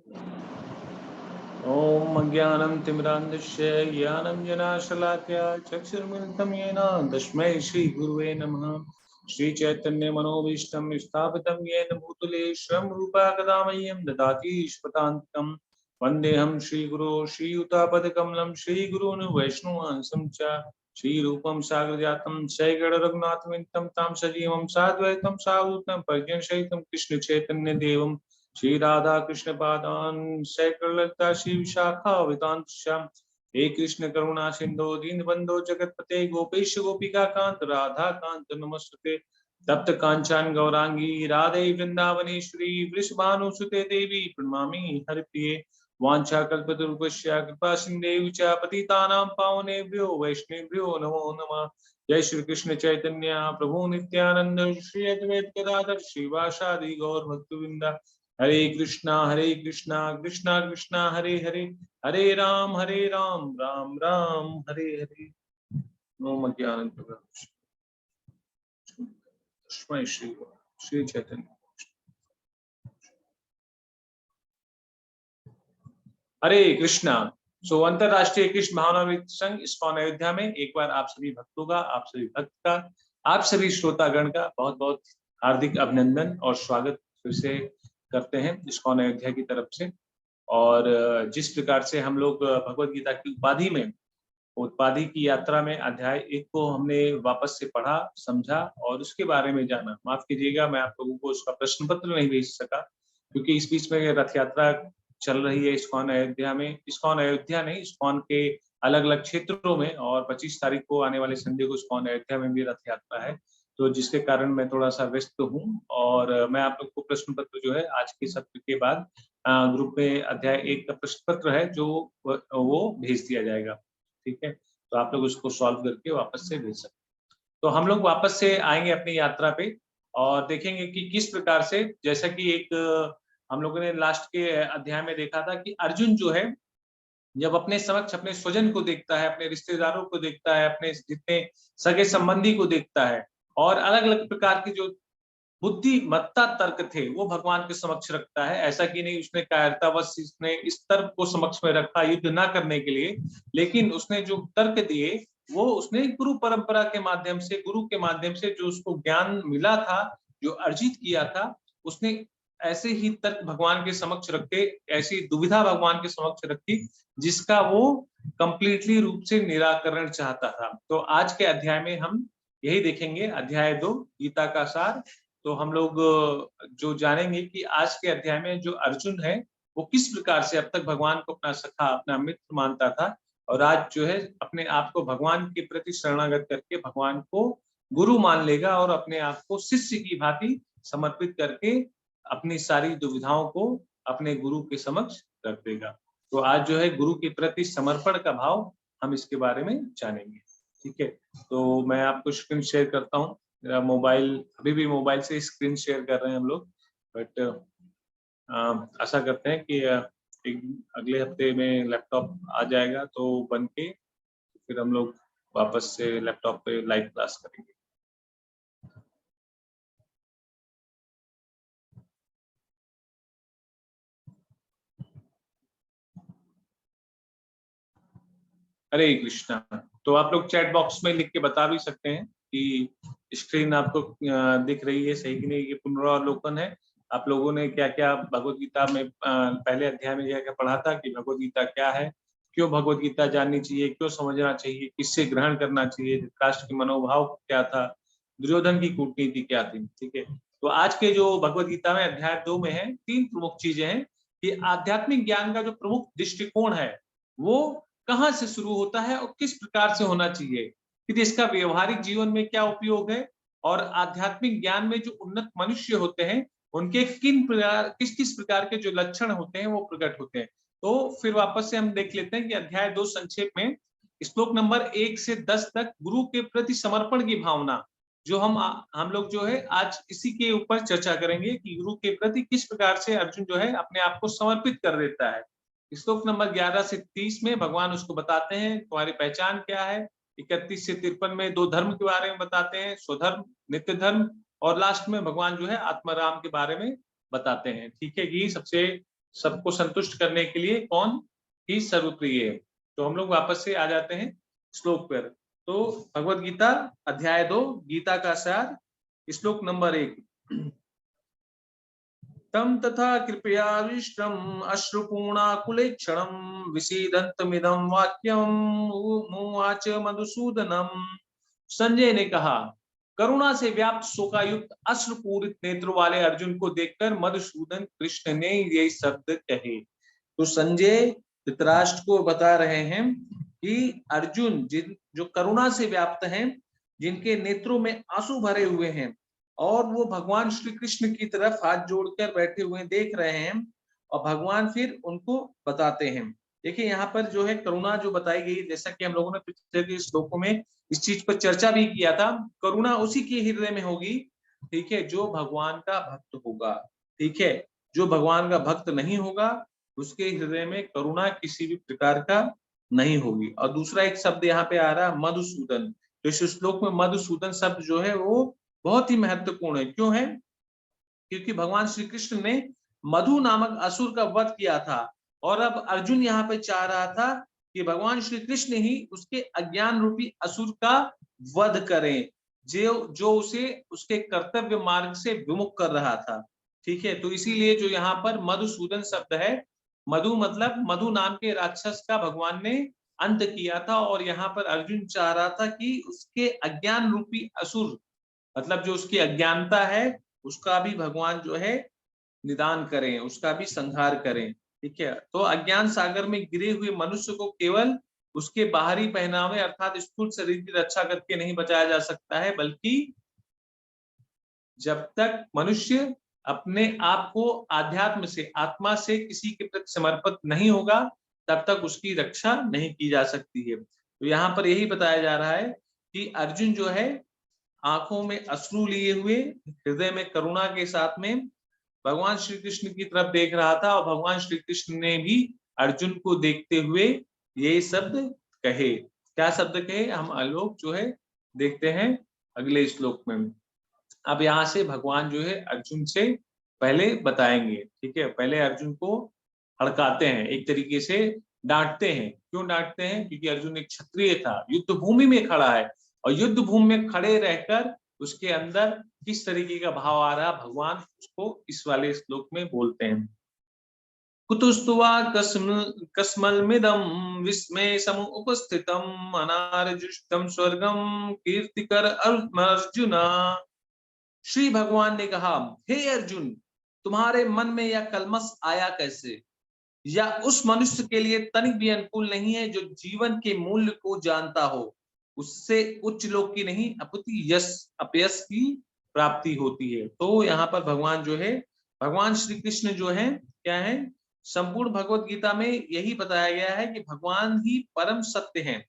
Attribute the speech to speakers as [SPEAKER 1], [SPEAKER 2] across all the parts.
[SPEAKER 1] ओम अज्ञानं तिमिरान्धस्य ज्ञानञ्जनाशलाकया चक्षुर्मिलितं येन तस्मै श्रीगुरुवे नमः। श्रीचैतन्यमनोभीष्टं स्थापितं येन भूतले स्वयं रूपा कदा मह्यं ददाति स्वपदान्तिकं। वन्देऽहं श्रीगुरो श्रीयुतापदकमलं श्रीगुरून् वैष्णवांसं च श्रीरूपं साग्रजातं सैगणरघुनाथमितं तां सजीवं साद्वैतं सावधूतं प्रज्ञासहितं कृष्णचैतन्यदेवं श्री राधा कृष्ण पादान सैकलता शिव शाखा वितांत श्याम। हे कृष्ण करुणा सिंधु दीन बंधो जगतपते गोपेश गोपिका कांत राधा कांत नमस्ते। तप्त कांचन गौरांगी राधे वृंदावनेश्वरी वृषभानुसुते देवी प्रणमामि हरिप्रिये। वांछा कल्पतरुपस्य कृपा सिंधु च पतितानां पावनेभ्यो वैष्णवेभ्यो नमो नमः। जय श्री कृष्ण चैतन्य प्रभु नित्यानंद श्री अद्वैत गदाधर श्रीवासादि गौर भक्तवृंदा। हरे कृष्णा कृष्णा कृष्णा हरे हरे, हरे राम राम राम हरे हरे। ओम अज्ञानंतिमिरान्धस्य तस्मै श्री चैतन्य। हरे कृष्णा। सो अंतरराष्ट्रीय कृष्ण भावनामृत संघ इस्कॉन अयोध्या में एक बार आप सभी भक्तों का, आप सभी भक्त का, आप सभी श्रोतागण का बहुत बहुत हार्दिक अभिनंदन और स्वागत फिर से करते हैं इस्कॉन अयोध्या की तरफ से। और जिस प्रकार से हम लोग भगवत गीता की उपाधि की यात्रा में अध्याय 1 को हमने वापस से पढ़ा, समझा और उसके बारे में जाना। माफ कीजिएगा, मैं आप लोगों को उसका प्रश्न पत्र नहीं भेज सका क्योंकि इस बीच में रथ यात्रा चल रही है इस्कॉन अयोध्या में। इस्कॉन अयोध्या नहीं, इस्कॉन के अलग अलग क्षेत्रों में, और 25 तारीख को आने वाले संडे को इस्कॉन अयोध्या में भी रथ यात्रा है, तो जिसके कारण मैं थोड़ा सा व्यस्त हूँ। और मैं आप लोग को प्रश्न पत्र जो है आज के सत्र के बाद ग्रुप में अध्याय 1 का प्रश्न पत्र है जो वो भेज दिया जाएगा। ठीक है, तो आप लोग उसको सॉल्व करके वापस से भेज सकते हैं। तो हम लोग वापस से आएंगे अपनी यात्रा पे और देखेंगे कि किस प्रकार से, जैसा कि एक हम लोगों ने लास्ट के अध्याय में देखा था कि अर्जुन जो है जब अपने समक्ष अपने स्वजन को देखता है, अपने रिश्तेदारों को देखता है, अपने जितने सगे संबंधी को देखता है और अलग अलग प्रकार की जो बुद्धिमत्ता तर्क थे वो भगवान के समक्ष रखता है। ऐसा कि नहीं उसने कायरतावश इसने इस तर्क को समक्ष में रखा युद्ध ना करने के लिए, लेकिन उसने जो तर्क दिए वो उसने गुरु परंपरा के माध्यम से, गुरु के माध्यम से जो उसको ज्ञान मिला था, जो अर्जित किया था, उसने ऐसे ही तर्क भगवान के समक्ष रखे, ऐसी दुविधा भगवान के समक्ष रखी जिसका वो कंप्लीटली रूप से निराकरण चाहता था। तो आज के अध्याय में हम यही देखेंगे, अध्याय 2 गीता का सार। तो हम लोग जो जानेंगे कि आज के अध्याय में जो अर्जुन है वो किस प्रकार से अब तक भगवान को अपना सखा, अपना मित्र मानता था, और आज जो है अपने आप को भगवान के प्रति शरणागत करके भगवान को गुरु मान लेगा और अपने आप को शिष्य की भांति समर्पित करके अपनी सारी दुविधाओं को अपने गुरु के समक्ष रख देगा। तो आज जो है गुरु के प्रति समर्पण का भाव हम इसके बारे में जानेंगे। ठीक है, तो मैं आपको स्क्रीन शेयर करता हूँ। मेरा मोबाइल, अभी भी मोबाइल से स्क्रीन शेयर कर रहे हैं हम लोग, बट आशा करते हैं कि एक अगले हफ्ते में लैपटॉप आ जाएगा तो बन के फिर हम लोग वापस से लैपटॉप पे लाइव क्लास करेंगे। हरे कृष्णा। तो आप लोग चैट बॉक्स में लिख के बता भी सकते हैं कि स्क्रीन आपको दिख रही है सही कि नहीं। ये पुनरावलोकन है, आप लोगों ने क्या क्या भगवत गीता में पहले अध्याय में क्या क्या पढ़ा था, कि भगवत गीता क्या है, क्यों भगवत गीता जाननी चाहिए, क्यों समझना चाहिए, किससे ग्रहण करना चाहिए, धृतराष्ट्र के मनोभाव क्या था, दुर्योधन की कूटनीति क्या थी। ठीक है, तो आज के जो भगवत गीता में अध्याय 2 में है 3 प्रमुख चीजें हैं कि आध्यात्मिक ज्ञान का जो प्रमुख दृष्टिकोण है वो कहाँ से शुरू होता है और किस प्रकार से होना चाहिए, फिर इसका व्यवहारिक जीवन में क्या उपयोग है, और आध्यात्मिक ज्ञान में जो उन्नत मनुष्य होते हैं उनके किस किस प्रकार के जो लक्षण होते हैं वो प्रकट होते हैं। तो फिर वापस से हम देख लेते हैं कि अध्याय 2 संक्षेप में श्लोक नंबर 1 से 10 तक गुरु के प्रति समर्पण की भावना, जो हम लोग जो है आज इसी के ऊपर चर्चा करेंगे कि गुरु के प्रति किस प्रकार से अर्जुन जो है अपने आप को समर्पित कर देता है। श्लोक नंबर 11 से 30 में भगवान उसको बताते हैं तुम्हारी पहचान क्या है। 31 से 53 में 2 धर्म के बारे में बताते हैं, स्वधर्म, नित्य धर्म, और लास्ट में भगवान जो है आत्माराम के बारे में बताते हैं। ठीक है, ये सबसे सबको संतुष्ट करने के लिए कौन ही सर्वप्रिय है। तो हम लोग वापस से आ जाते हैं श्लोक पर। तो भगवत गीता अध्याय 2 गीता का सार श्लोक नंबर 1। तम तथा कृपयाविष्टम् अश्रुपूर्णाकुलेक्षणम् विसीदन्तमिदं वाक्यम् मुवाच मधुसूदनम्। संजय ने कहा, करुणा से व्याप्त शोकायुक्त अश्रुपूरित नेत्रों वाले अर्जुन को देखकर मधुसूदन कृष्ण ने ये शब्द कहे। तो संजय धृतराष्ट्र को बता रहे हैं कि अर्जुन जो करुणा से व्याप्त हैं, जिनके नेत्रों में आंसू भरे हुए हैं और वो भगवान श्री कृष्ण की तरफ हाथ जोड़कर बैठे हुए देख रहे हैं, और भगवान फिर उनको बताते हैं। देखिए यहाँ पर जो है करुणा जो बताई गई, जैसा कि हम लोगों ने पिछले के श्लोकों में इस चीज पर चर्चा भी किया था, करुणा उसी के हृदय में होगी, ठीक है, जो भगवान का भक्त होगा। ठीक है, जो भगवान का भक्त नहीं होगा उसके हृदय में करुणा किसी भी प्रकार का नहीं होगी। और दूसरा एक शब्द यहाँ पे आ रहा है मधुसूदन। तो इस श्लोक में मधुसूदन शब्द जो है वो बहुत ही महत्वपूर्ण है। क्यों है? क्योंकि भगवान श्री कृष्ण ने मधु नामक असुर का वध किया था, और अब अर्जुन यहाँ पे चाह रहा था कि भगवान श्री कृष्ण ही उसके अज्ञान रूपी असुर का वध करें, जो उसे उसके कर्तव्य मार्ग से विमुख कर रहा था। ठीक है, तो इसीलिए जो यहाँ पर मधुसूदन शब्द है, मधु मतलब मधु नाम के राक्षस का भगवान ने अंत किया था, और यहाँ पर अर्जुन चाह रहा था कि उसके अज्ञान रूपी असुर, मतलब जो उसकी अज्ञानता है, उसका भी भगवान जो है निदान करें, उसका भी संहार करें। ठीक है, तो अज्ञान सागर में गिरे हुए मनुष्य को केवल उसके बाहरी पहनावे अर्थात स्थूल शरीर की रक्षा करके नहीं बचाया जा सकता है, बल्कि जब तक मनुष्य अपने आप को आध्यात्म से, आत्मा से किसी के प्रति समर्पित नहीं होगा, तब तक उसकी रक्षा नहीं की जा सकती है। तो यहाँ पर यही बताया जा रहा है कि अर्जुन जो है आंखों में अश्रु लिए हुए, हृदय में करुणा के साथ में भगवान श्री कृष्ण की तरफ देख रहा था, और भगवान श्री कृष्ण ने भी अर्जुन को देखते हुए ये शब्द कहे। क्या शब्द कहे, हम लोग जो है देखते हैं अगले श्लोक में। अब यहाँ से भगवान जो है अर्जुन से पहले बताएंगे। ठीक है, पहले अर्जुन को हड़काते हैं, एक तरीके से डांटते हैं। क्यों डांटते हैं? क्योंकि अर्जुन एक क्षत्रिय था, युद्ध भूमि में खड़ा है, और युद्ध भूमि में खड़े रहकर उसके अंदर किस तरीके का भाव आ रहा, भगवान उसको इस वाले श्लोक में बोलते हैं। कुतुस्तुवा कस्मलमिदं विस्मय समुपस्थितम् अनार्जुष्टम स्वर्गम कीर्तिकर अर्जुन। श्री भगवान ने कहा, हे अर्जुन, तुम्हारे मन में यह कलमश आया कैसे? या उस मनुष्य के लिए तनिक भी अनुकूल नहीं है जो जीवन के मूल्य को जानता हो। उससे उच्च लोक की नहीं अपितु यश अपयश की प्राप्ति होती है। तो यहाँ पर भगवान जो है, भगवान श्री कृष्ण जो है क्या है, संपूर्ण भगवत गीता में यही बताया गया है कि भगवान ही परम सत्य है,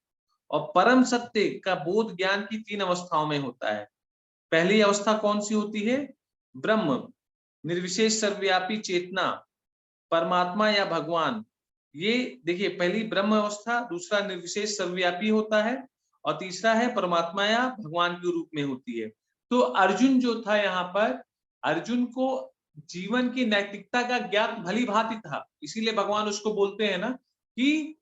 [SPEAKER 1] और परम सत्य का बोध ज्ञान की 3 अवस्थाओं में होता है। पहली अवस्था कौन सी होती है? ब्रह्म, निर्विशेष सर्वव्यापी चेतना, परमात्मा या भगवान। ये देखिए, पहली ब्रह्म अवस्था, दूसरा निर्विशेष सर्वव्यापी होता है, और तीसरा है परमात्मा या भगवान के रूप में होती है। तो अर्जुन जो था यहाँ पर, अर्जुन को जीवन की नैतिकता का ज्ञान भली भांति था, इसीलिए भगवान उसको बोलते हैं ना कि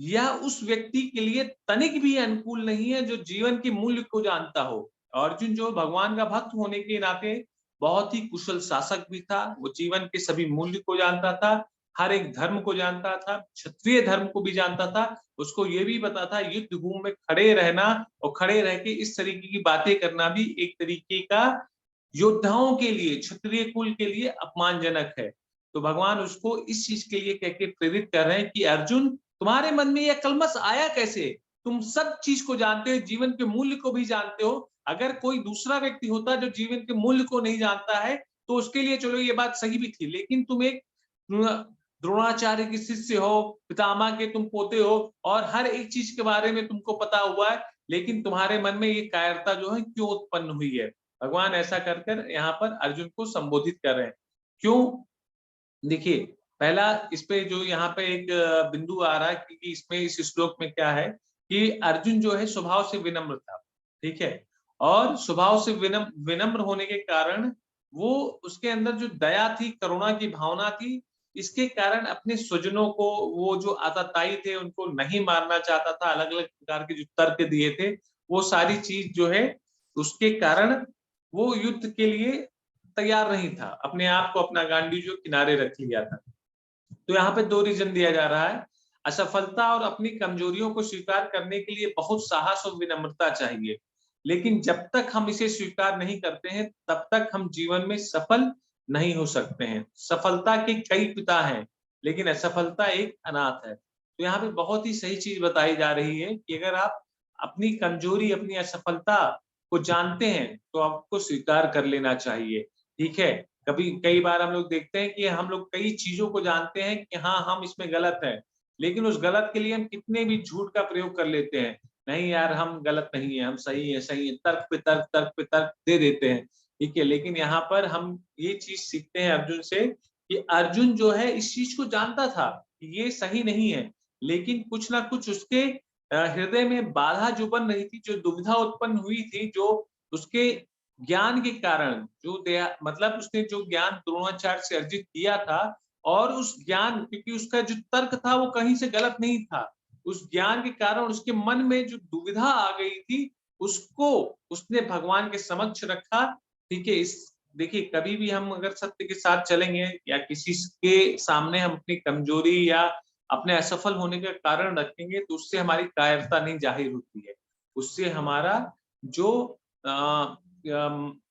[SPEAKER 1] यह उस व्यक्ति के लिए तनिक भी अनुकूल नहीं है जो जीवन के मूल्य को जानता हो। अर्जुन जो भगवान का भक्त होने के नाते बहुत ही कुशल शासक भी था, वो जीवन के सभी मूल्य को जानता था, हर एक धर्म को जानता था, क्षत्रिय धर्म को भी जानता था। उसको ये भी पता था युद्ध भूमि में खड़े रहना और खड़े रह के इस तरीके की बातें करना भी एक तरीके का योद्धाओं के लिए, क्षत्रिय कुल के लिए अपमानजनक है। तो भगवान उसको इस चीज के लिए कहकर प्रेरित कर रहे हैं कि अर्जुन, तुम्हारे मन में यह कलमश आया कैसे? तुम सब चीज को जानते हो, जीवन के मूल्य को भी जानते हो। अगर कोई दूसरा व्यक्ति होता जो जीवन के मूल्य को नहीं जानता है, तो उसके लिए चलो ये बात सही भी थी, लेकिन तुम एक द्रोणाचार्य के शिष्य हो, पितामह के तुम पोते हो, और हर एक चीज के बारे में तुमको पता हुआ है, लेकिन तुम्हारे मन में ये कायरता जो है क्यों उत्पन्न हुई है? भगवान ऐसा कर कर यहाँ पर अर्जुन को संबोधित कर रहे हैं। क्यों? देखिए, पहला इस पे जो यहाँ पे एक बिंदु आ रहा है, क्योंकि इसमें इस श्लोक में क्या है कि अर्जुन जो है स्वभाव से विनम्र था। ठीक है, और स्वभाव से विनम्र होने के कारण वो, उसके अंदर जो दया थी, करुणा की भावना थी, इसके कारण अपने स्वजनों को, वो जो आतताई थे उनको नहीं मारना चाहता था, अलग-अलग प्रकार के जो तर्क दिए थे, वो सारी चीज़ जो है उसके कारण वो युद्ध के लिए तैयार नहीं था। अपने आप को, अपना गांडी जो किनारे रख लिया था। तो यहाँ पे 2 रीज़न दिया जा रहा है। असफलता और अपनी कमजोरियों को स्वीकार करने के लिए बहुत साहस और विनम्रता चाहिए। लेकिन जब तक हम इसे स्वीकार नहीं करते हैं, तब तक हम जीवन में सफल नहीं हो सकते हैं। सफलता के कई पिता हैं, लेकिन असफलता एक अनाथ है। तो यहाँ पे बहुत ही सही चीज़ बताई जा रही है कि अगर आप अपनी कमजोरी, अपनी असफलता को जानते हैं, तो आपको स्वीकार कर लेना चाहिए। ठीक है? कभी कई बार हम लोग देखते हैं कि हम लोग कई चीज़ों को जानते हैं कि हाँ, हम इसमें गलत हैं, लेकिन उस गलत के लिए हम कितने भी झूठ का प्रयोग कर लेते हैं। नहीं यार, हम गलत नहीं है, हम सही है, सही है, तर्क पे तर्क, तर्क पे तर्क दे देते हैं। ठीक है? लेकिन यहाँ पर हम ये चीज़ सीखते हैं अर्जुन से कि अर्जुन जो है इस चीज़ को जानता था कि ये सही नहीं है, लेकिन कुछ ना कुछ उसके हृदय में बाधा जो बन रही थी, जो दुविधा उत्पन्न हुई थी, जो उसके ज्ञान के कारण, जो दया मतलब उसने जो ज्ञान द्रोणाचार्य से अर्जित किया था, और उस ज्ञान, क्योंकि उसका जो तर्क था वो कहीं से गलत नहीं था। उस ज्ञान के कारण उसके मन में जो दुविधा आ गई थी, उसको उसने भगवान के समक्ष रखा। ठीक है? इस देखिए, कभी भी हम अगर सत्य के साथ चलेंगे या किसी के सामने हम अपनी कमजोरी या अपने असफल होने का कारण रखेंगे, तो उससे हमारी कायरता नहीं ज़ाहिर होती है। उससे हमारा जो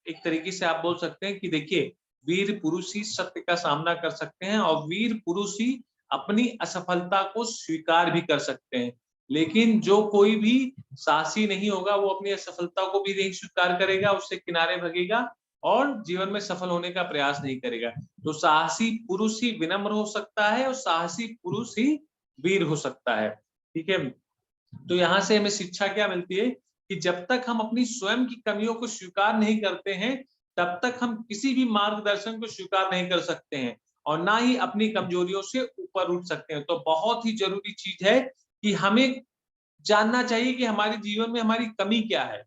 [SPEAKER 1] एक तरीके से आप बोल सकते हैं कि देखिए, वीर पुरुष ही सत्य का सामना कर सकते हैं, और वीर पुरुष ही अपनी असफलता को स्वीकार भी कर सकते हैं। लेकिन जो कोई भी साहसी नहीं होगा, वो अपनी असफलता को भी नहीं स्वीकार करेगा, उससे किनारे भगेगा और जीवन में सफल होने का प्रयास नहीं करेगा। तो साहसी पुरुष ही विनम्र हो सकता है, और साहसी पुरुष ही वीर हो सकता है। ठीक है? तो यहाँ से हमें शिक्षा क्या मिलती है कि जब तक हम अपनी स्वयं की कमियों को स्वीकार नहीं करते हैं, तब तक हम किसी भी मार्गदर्शन को स्वीकार नहीं कर सकते हैं, और ना ही अपनी कमजोरियों से ऊपर उठ सकते हैं। तो बहुत ही जरूरी चीज है कि हमें जानना चाहिए कि हमारे जीवन में हमारी कमी क्या है।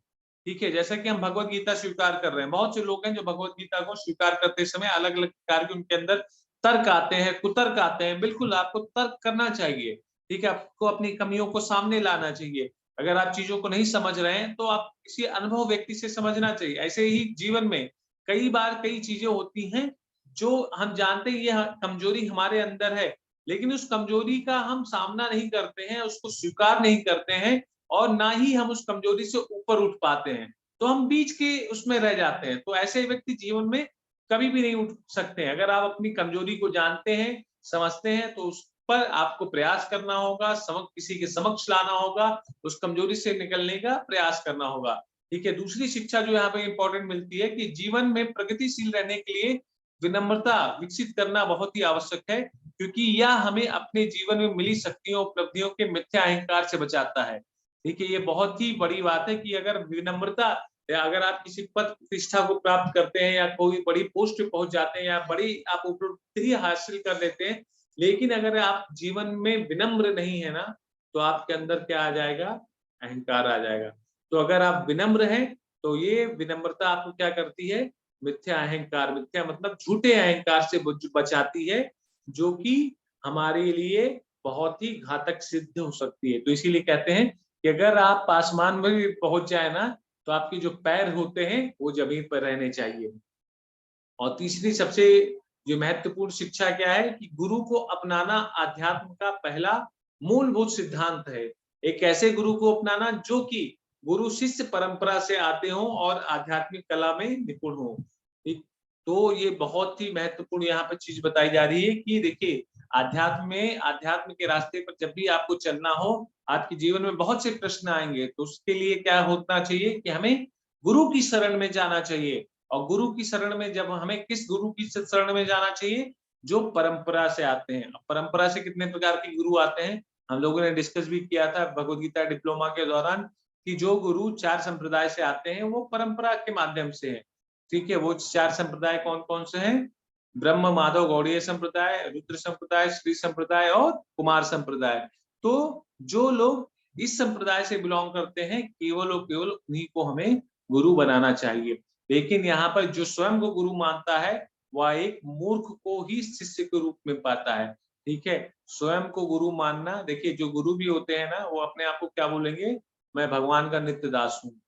[SPEAKER 1] ठीक है? जैसा कि हम भगवत गीता स्वीकार कर रहे हैं, बहुत से लोग हैं जो भगवत गीता को स्वीकार करते समय अलग अलग प्रकार के उनके अंदर तर्क आते हैं, कुतर्क आते हैं। बिल्कुल आपको तर्क करना चाहिए। ठीक है? आपको अपनी कमियों को सामने लाना चाहिए। अगर आप चीजों को नहीं समझ रहे हैं, तो आप किसी अनुभव व्यक्ति से समझना चाहिए। ऐसे ही जीवन में कई बार कई चीजें होती हैं जो हम जानते हैं, ये कमजोरी हमारे अंदर है, लेकिन उस कमजोरी का हम सामना नहीं करते हैं, उसको स्वीकार नहीं करते हैं, और ना ही हम उस कमजोरी से ऊपर उठ पाते हैं। तो हम बीच के उसमें रह जाते हैं। तो ऐसे व्यक्ति जीवन में कभी भी नहीं उठ सकते हैं। अगर आप अपनी कमजोरी को जानते हैं, समझते हैं, तो उस पर आपको प्रयास करना होगा, किसी के समक्ष लाना होगा, उस कमजोरी से निकलने का प्रयास करना होगा। ठीक है? दूसरी शिक्षा जो यहाँ पे इंपॉर्टेंट मिलती है कि जीवन में प्रगतिशील रहने के लिए विनम्रता विकसित करना बहुत ही आवश्यक है, क्योंकि यह हमें अपने जीवन में मिली शक्तियों, उपलब्धियों के मिथ्या अहंकार से बचाता है। देखिए, ये बहुत ही बड़ी बात है कि अगर विनम्रता, या अगर आप किसी पद प्रतिष्ठा को प्राप्त करते हैं, या कोई बड़ी पोस्ट पे पहुंच जाते हैं, या बड़ी आप उपलब्धि हासिल कर लेते हैं, लेकिन अगर आप जीवन में विनम्र नहीं है ना, तो आपके अंदर क्या आ जाएगा? अहंकार आ जाएगा। तो अगर आप विनम्र हैं, तो ये विनम्रता आपको क्या करती है? मिथ्या अहंकार, मिथ्या मतलब झूठे अहंकार से बचाती है, जो कि हमारे लिए बहुत ही घातक सिद्ध हो सकती है। तो इसीलिए कहते हैं कि अगर आप आसमान में भी पहुंच जाए ना, तो आपके जो पैर होते हैं वो जमीन पर रहने चाहिए। और तीसरी सबसे जो महत्वपूर्ण शिक्षा क्या है कि गुरु को अपनाना आध्यात्म का पहला मूलभूत सिद्धांत है। एक ऐसे गुरु को अपनाना जो कि गुरु शिष्य परंपरा से आते हों और आध्यात्मिक कला में निपुण हो। ठीक? तो ये बहुत ही महत्वपूर्ण यहाँ पर चीज बताई जा रही है कि देखिए, अध्यात्म के रास्ते पर जब भी आपको चलना हो, आपके जीवन में बहुत से प्रश्न आएंगे, तो उसके लिए क्या होना चाहिए कि हमें गुरु की शरण में जाना चाहिए। और गुरु की शरण में, जब हमें किस गुरु की शरण में जाना चाहिए? जो परंपरा से आते हैं। अब परंपरा से कितने प्रकार के गुरु आते हैं, हम लोगों ने डिस्कस भी किया था भगवत गीता डिप्लोमा के दौरान, कि जो गुरु 4 संप्रदाय से आते हैं, वो परंपरा के माध्यम से है। ठीक है? वो 4 संप्रदाय कौन-कौन से हैं? ब्रह्म, माधव, गौड़ीय संप्रदाय, रुद्र संप्रदाय, श्री संप्रदाय और कुमार संप्रदाय। तो जो लोग इस संप्रदाय से बिलॉन्ग करते हैं, केवल और केवल उन्हीं को हमें गुरु बनाना चाहिए। लेकिन यहाँ पर जो स्वयं को गुरु मानता है, वह एक मूर्ख को ही शिष्य के रूप में पाता है। ठीक है, स्वयं को गुरु मानना, देखिए जो गुरु भी होते हैं ना, वो अपने आप को क्या बोलेंगे, मैं भगवान का नित्य दास हूँ।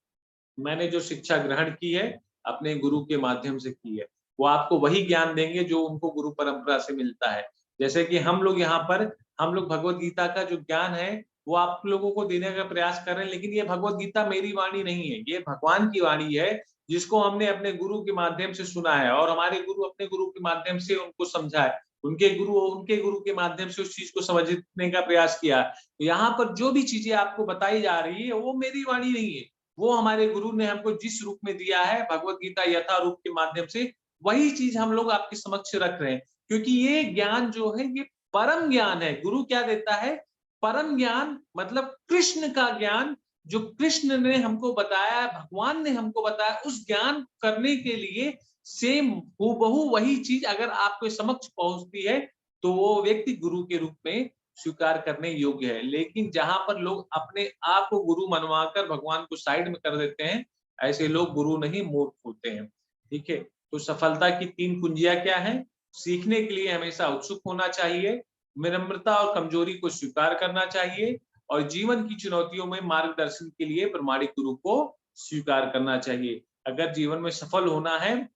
[SPEAKER 1] मैंने जो शिक्षा ग्रहण की है, अपने गुरु के माध्यम से की है। वो आपको वही ज्ञान देंगे जो उनको गुरु परंपरा से मिलता है। जैसे कि हम लोग यहाँ पर, हम लोग भगवत गीता का जो ज्ञान है, वो आप लोगों को देने का प्रयास कर रहे हैं, लेकिन ये भगवत गीता मेरी वाणी नहीं है, ये भगवान की वाणी है, जिसको हमने अपने गुरु के माध्यम से सुना है और हमारे गुरु अपने गुरु के माध्यम से उनको समझा है। उनके गुरु के माध्यम से उस चीज़ को समझने का प्रयास किया। तो यहाँ पर जो भी चीज़ें आपको बताई जा रही है, वो मेरी वाणी नहीं है। वो हमारे गुरु ने हमको जिस रूप में दिया है, भगवत गीता यथा रूप के माध्यम से, वही चीज हम लोग आपके समक्ष रख रहे हैं। क्योंकि ये ज्ञान जो है, ये परम ज्ञान है। गुरु क्या देता है? परम ज्ञान, मतलब कृष्ण का ज्ञान, जो कृष्ण ने हमको बताया, भगवान ने हमको बताया, उस ज्ञान करने के लिए सेम हूबहू वही चीज अगर आपके समक्ष पहुंचती है, तो वो व्यक्ति गुरु के रूप में स्वीकार करने योग्य है। लेकिन जहां पर लोग अपने आप को गुरु मनवाकर भगवान को साइड में कर देते हैं, ऐसे लोग गुरु नहीं, मूर्ख होते हैं। ठीक है, तो सफलता की 3 कुंजियां क्या है? सीखने के लिए हमेशा उत्सुक होना चाहिए, विनम्रता और कमजोरी को स्वीकार करना चाहिए, और जीवन की चुनौतियों में मार्गदर्शन के लिए प्रामाणिक गुरु को स्वीकार करना चाहिए। अगर जीवन में सफल होना है,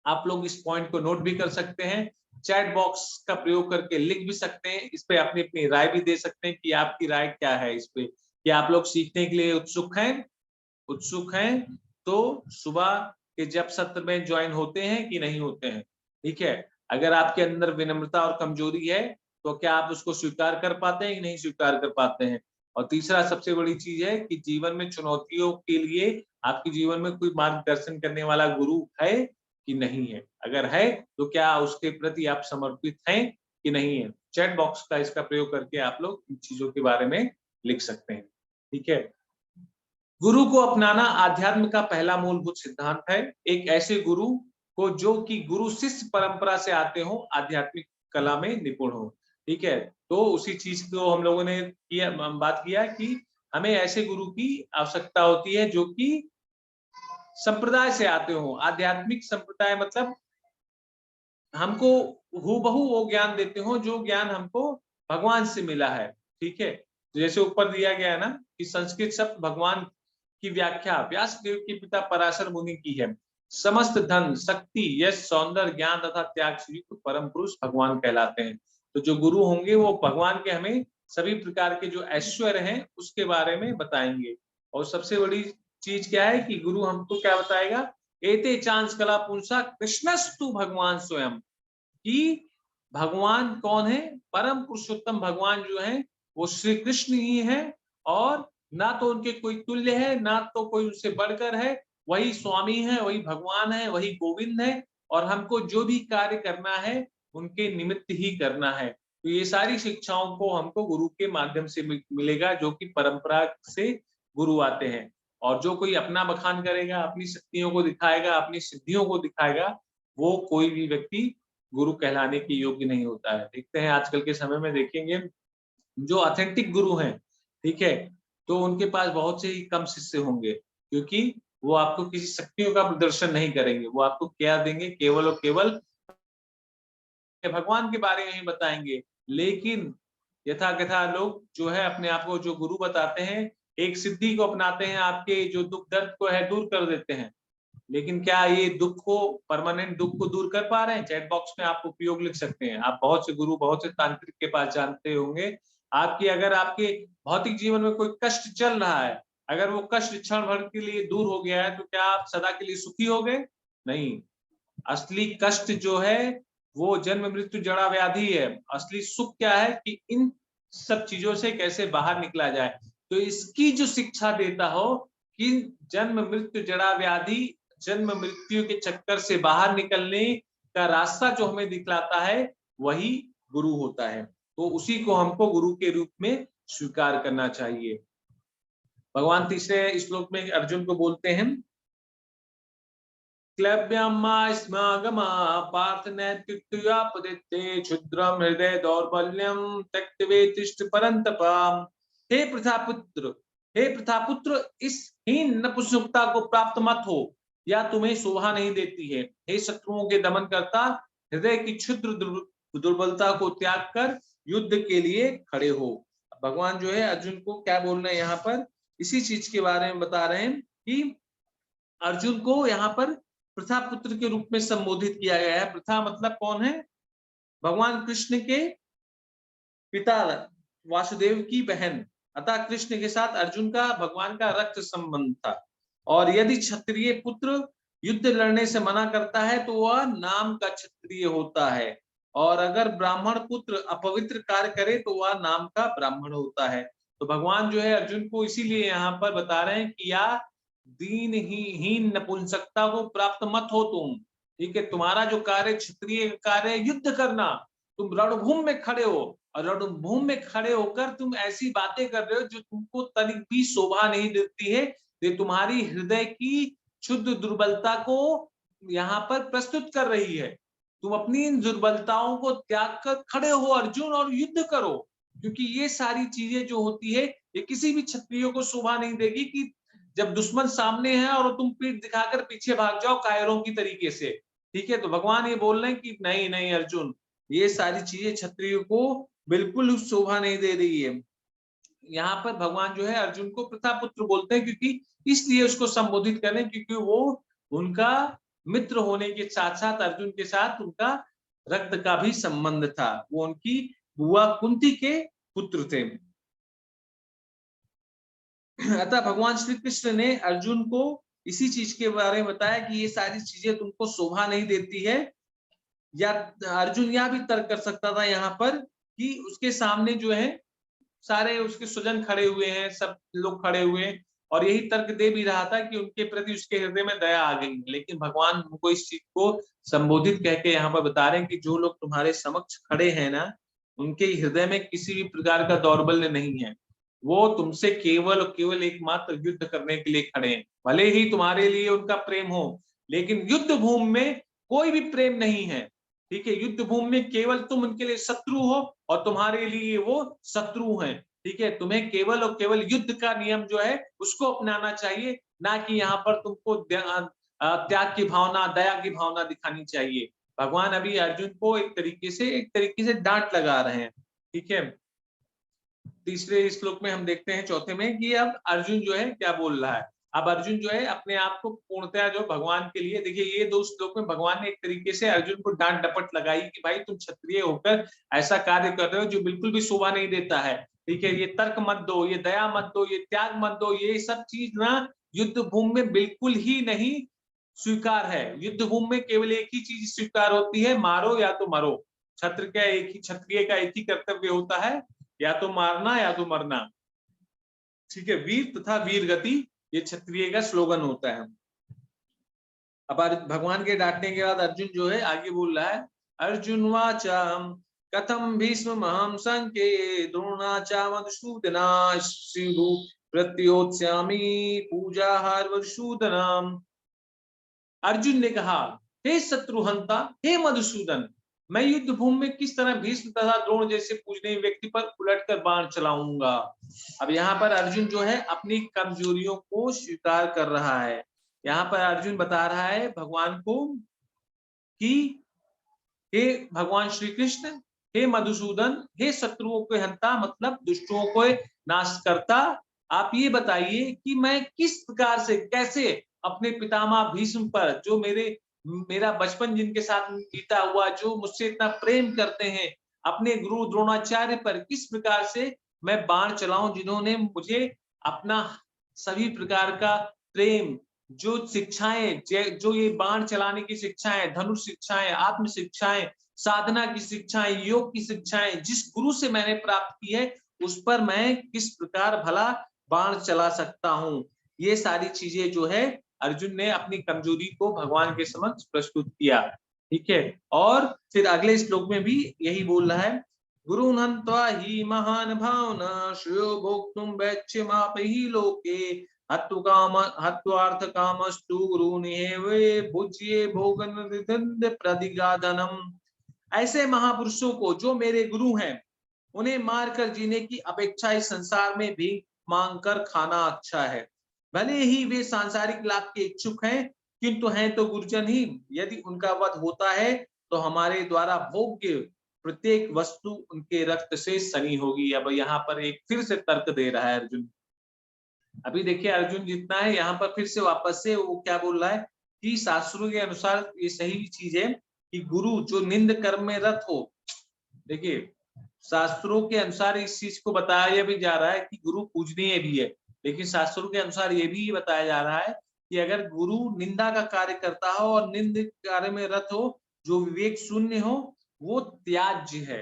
[SPEAKER 1] आप लोग इस पॉइंट को नोट भी कर सकते हैं, चैट बॉक्स का प्रयोग करके लिख भी सकते हैं, इस पे अपनी अपनी राय भी दे सकते हैं कि आपकी राय क्या है इस पे, कि आप लोग सीखने के लिए उत्सुक हैं, तो सुबह के जब सत्र में ज्वाइन होते हैं कि नहीं होते हैं। ठीक है, अगर आपके अंदर विनम्रता और कमजोरी है, तो क्या आप उसको स्वीकार कर पाते हैं कि नहीं स्वीकार कर पाते हैं? और तीसरा सबसे बड़ी चीज है कि जीवन में चुनौतियों के लिए आपके जीवन में कोई मार्गदर्शन करने वाला गुरु है कि नहीं है? अगर है, तो क्या उसके प्रति आप समर्पित हैं कि नहीं है? चैट बॉक्स का इसका प्रयोग करके आप लोग इन चीजों के बारे में लिख सकते हैं। ठीक है, गुरु को अपनाना आध्यात्म का पहला मूलभूत सिद्धांत है। एक ऐसे गुरु को जो कि गुरु शिष्य परंपरा से आते हो, आध्यात्मिक कला में निपुण हो। ठीक है, तो उसी चीज को हम लोगों ने किया, बात किया कि हमें ऐसे गुरु की आवश्यकता होती है जो कि संप्रदाय से आते हो। आध्यात्मिक संप्रदाय मतलब हमको हूबहू वो ज्ञान देते हो जो ज्ञान हमको भगवान से मिला है। ठीक है, तो जैसे ऊपर दिया गया है ना कि संस्कृत शब्द भगवान की व्याख्या व्यास देव के पिता पराशर मुनि की है। समस्त धन, शक्ति, यश, सौंदर्य, ज्ञान तथा त्याग से युक्त परम पुरुष भगवान कहलाते हैं। तो जो गुरु होंगे वो भगवान के हमें सभी प्रकार के जो ऐश्वर्य हैं उसके बारे में बताएंगे। और सबसे बड़ी चीज क्या है कि गुरु हमको क्या बताएगा? एते चांस कला पुंसा कृष्णस्तु भगवान स्वयं, कि भगवान कौन है? परम पुरुषोत्तम भगवान जो है वो श्री कृष्ण ही है, और ना तो उनके कोई तुल्य है, ना तो कोई उनसे बढ़कर है। वही स्वामी है, वही भगवान है, वही गोविंद है, और हमको जो भी कार्य करना है उनके निमित्त ही करना है। तो ये सारी शिक्षाओं को हमको गुरु के माध्यम से मिलेगा, जो कि परंपरा से गुरु आते हैं। और जो कोई अपना बखान करेगा, अपनी शक्तियों को दिखाएगा, अपनी सिद्धियों को दिखाएगा, वो कोई भी व्यक्ति गुरु कहलाने के योग्य नहीं होता है। देखते हैं आजकल के समय में, देखेंगे जो ऑथेंटिक गुरु हैं, ठीक है, तो उनके पास बहुत से ही कम शिष्य होंगे, क्योंकि वो आपको किसी शक्तियों का प्रदर्शन नहीं करेंगे। वो आपको क्या देंगे? केवल और केवल भगवान के बारे में ही बताएंगे। लेकिन यथा-कथा लोग जो है अपने आप को जो गुरु बताते हैं, एक सिद्धि को अपनाते हैं, आपके जो दुख दर्द को है दूर कर देते हैं। लेकिन क्या ये दुख को, परमानेंट दुख को दूर कर पा रहे हैं? चैट बॉक्स में आप उपयोग लिख सकते हैं। आप बहुत से गुरु, बहुत से तांत्रिक के पास जानते होंगे। आपकी अगर आपके भौतिक जीवन में कोई कष्ट चल रहा है, अगर वो कष्ट क्षण भर के लिए दूर हो गया है, तो क्या आप सदा के लिए सुखी हो गए? नहीं। असली कष्ट जो है वो जन्म मृत्यु जड़ा व्याधि है। असली सुख क्या है कि इन सब चीजों से कैसे बाहर निकला जाए। तो इसकी जो शिक्षा देता हो कि जन्म मृत्यु जड़ा व्याधि, जन्म मृत्यु के चक्कर से बाहर निकलने का रास्ता जो हमें दिखलाता है, वही गुरु होता है। तो उसी को हमको गुरु के रूप में स्वीकार करना चाहिए। भगवान तीसरे श्लोक में अर्जुन को बोलते हैं, क्लव्यमास्मागमा पार्थ नैत्युत्यापदित्ते क्षुद्रम हृदय दौर्बल्यम त्यक्तवेतिष्ठ परंतपा। हे प्रथापुत्र, हे प्रथापुत्र, इस हीन नपुंसकता को प्राप्त मत हो। या तुम्हें शोभा नहीं देती है। हे शत्रुओं के दमन करता, हृदय की क्षुद्र दुर्बलता को त्याग कर युद्ध के लिए खड़े हो। भगवान जो है अर्जुन को क्या बोल रहे हैं यहाँ पर, इसी चीज के बारे में बता रहे हैं कि अर्जुन को यहाँ पर प्रथा पुत्र के रूप में संबोधित किया गया है। प्रथा मतलब कौन है? भगवान कृष्ण के पिता वासुदेव की बहन। अतः कृष्ण के साथ अर्जुन का भगवान का रक्त संबंध था। और यदि क्षत्रिय पुत्र युद्ध लड़ने से मना करता है तो वह नाम का क्षत्रिय होता है, और अगर ब्राह्मण पुत्र अपवित्र कार्य करे तो वह नाम का ब्राह्मण होता है। तो भगवान जो है अर्जुन को इसीलिए यहाँ पर बता रहे हैं कि या दीन ही हीन नपुंसकता को प्राप्त मत हो तुम। ठीक है, तुम्हारा जो कार्य क्षत्रिय कार्य है युद्ध करना, तुम रणभूमि में खड़े हो और रणभूमि में खड़े होकर तुम ऐसी बातें कर रहे हो जो तुमको तनिक भी शोभा नहीं देती है। ये तुम्हारी हृदय की शुद्ध दुर्बलता को यहाँ पर प्रस्तुत कर रही है। तुम अपनी इन दुर्बलताओं को त्याग कर खड़े हो अर्जुन और युद्ध करो, क्योंकि ये सारी चीजें जो होती है ये किसी भी क्षत्रिय को शोभा नहीं देगी कि जब दुश्मन सामने है और तुम पीठ दिखाकर पीछे भाग जाओ कायरों की तरीके से। ठीक है, तो भगवान ये बोल रहे हैं कि नहीं नहीं अर्जुन, ये सारी चीजें क्षत्रिय को बिल्कुल शोभा नहीं दे रही है। यहाँ पर भगवान जो है अर्जुन को प्रतापुत्र बोलते हैं, क्योंकि इसलिए उसको संबोधित करें क्योंकि वो उनका मित्र होने के साथ साथ अर्जुन के साथ उनका रक्त का भी संबंध था। वो उनकी बुआ कुंती के पुत्र थे। अतः भगवान श्री कृष्ण ने अर्जुन को इसी चीज के बारे में बताया कि ये सारी चीजें तुमको शोभा नहीं देती है। या अर्जुन यह भी तर्क कर सकता था यहाँ पर कि उसके सामने जो है सारे उसके स्वजन खड़े हुए हैं, सब लोग खड़े हुए हैं, और यही तर्क दे भी रहा था कि उनके प्रति उसके हृदय में दया आ गई। लेकिन भगवान उनको इस चीज को संबोधित कह के यहाँ पर बता रहे हैं कि जो लोग तुम्हारे समक्ष खड़े हैं ना, उनके हृदय में किसी भी प्रकार का दौर्बल्य नहीं है। वो तुमसे केवल और केवल एकमात्र युद्ध करने के लिए खड़े हैं। भले ही तुम्हारे लिए उनका प्रेम हो, लेकिन युद्ध भूमि में कोई भी प्रेम नहीं है। ठीक है, युद्ध भूमि में केवल तुम उनके लिए शत्रु हो और तुम्हारे लिए वो शत्रु हैं। ठीक है, तुम्हें केवल और केवल युद्ध का नियम जो है उसको अपनाना चाहिए, ना कि यहाँ पर तुमको त्याग की भावना, दया की भावना दिखानी चाहिए। भगवान अभी अर्जुन को एक तरीके से डांट लगा रहे हैं। ठीक है, तीसरे श्लोक में हम देखते हैं, चौथे में, कि अब अर्जुन जो है क्या बोल रहा है। अब अर्जुन जो है अपने आप को पूर्णतया जो भगवान के लिए, देखिए ये दो श्लोक में भगवान ने एक तरीके से अर्जुन को डांट डपट लगाई कि भाई तुम क्षत्रिय होकर ऐसा कार्य कर रहे हो जो बिल्कुल भी शोभा नहीं देता है। ठीक है, ये तर्क मत दो, ये दया मत दो, ये त्याग मत दो, ये सब चीज ना युद्ध भूमि में बिल्कुल ही नहीं स्वीकार है। युद्ध भूमि में केवल एक ही चीज स्वीकार होती है, मारो या तो मरो। क्षत्रिय का एक ही कर्तव्य होता है, या तो मारना या तो मरना। ठीक है, वीर तथा वीर गति, ये क्षत्रिय का स्लोगन होता है। अब भगवान के डांटने के बाद अर्जुन जो है आगे बोल रहा है, अर्जुन वाचा कथम भीष्म महम संके द्रोणाचा मधुसूदना शिरु प्रत्योत्स्यामि पूजा हर्षूदनम। अर्जुन ने कहा, हे शत्रुहंता, हे मधुसूदन, मैं युद्ध भूमि में किस तरह भीष्म तथा द्रोण जैसे पूजनीय व्यक्ति पर उलटकर बाण चलाऊंगा। अब यहाँ पर अर्जुन जो है अपनी कमजोरियों को स्वीकार कर रहा है। यहाँ पर अर्जुन बता रहा है भगवान को कि हे भगवान श्री कृष्ण, हे मधुसूदन, हे शत्रुओं के हंता मतलब दुष्टों को नाश करता, आप ये बताइए कि मैं किस प्रकार से कैसे अपने पितामह भीष्म पर, जो मेरा बचपन जिनके साथ बीता हुआ, जो मुझसे इतना प्रेम करते हैं, अपने गुरु द्रोणाचार्य पर किस प्रकार से मैं बाण चलाऊं, जिन्होंने मुझे अपना सभी प्रकार का प्रेम, जो शिक्षाएं, जो ये बाण चलाने की शिक्षाएं, धनुष शिक्षाएं, आत्म शिक्षाएं, साधना की शिक्षाएं, योग की शिक्षाएं जिस गुरु से मैंने प्राप्त की है, उस पर मैं किस प्रकार भला बाण चला सकता हूं। ये सारी चीजें जो है अर्जुन ने अपनी कमजोरी को भगवान के समक्ष प्रस्तुत किया। ठीक है, और फिर अगले श्लोक में भी यही बोल रहा है, गुरु हन्त्वा ही महान भावना श्रेयो भोक्तुम वैच्यमापहि लोके हत्वार्थ कामस्तु गुरुनिहेवे भुज्ये भोगन प्रतिगादनम। ऐसे महापुरुषों को जो मेरे गुरु हैं, उन्हें मारकर जीने की अपेक्षा इस संसार में भी मांग कर खाना अच्छा है। भले ही वे सांसारिक लाभ के इच्छुक हैं, किंतु हैं तो गुरुजन ही, यदि उनका वध होता है तो हमारे द्वारा भोग्य प्रत्येक वस्तु उनके रक्त से सनी होगी। अब यहाँ पर एक फिर से तर्क दे रहा है अर्जुन। अभी देखिए अर्जुन जितना है यहाँ पर फिर से वापस से वो क्या बोल रहा है कि शास्त्रों के अनुसार ये सही चीज है कि गुरु जो निंद कर्म में रत हो। देखिए शास्त्रों के अनुसार इस चीज को बताया भी जा रहा है कि गुरु पूजनीय भी है, लेकिन शास्त्रों के अनुसार ये भी बताया जा रहा है कि अगर गुरु निंदा का कार्य करता हो और निंद कार्य में रत हो, जो विवेक शून्य हो, वो त्याज्य है।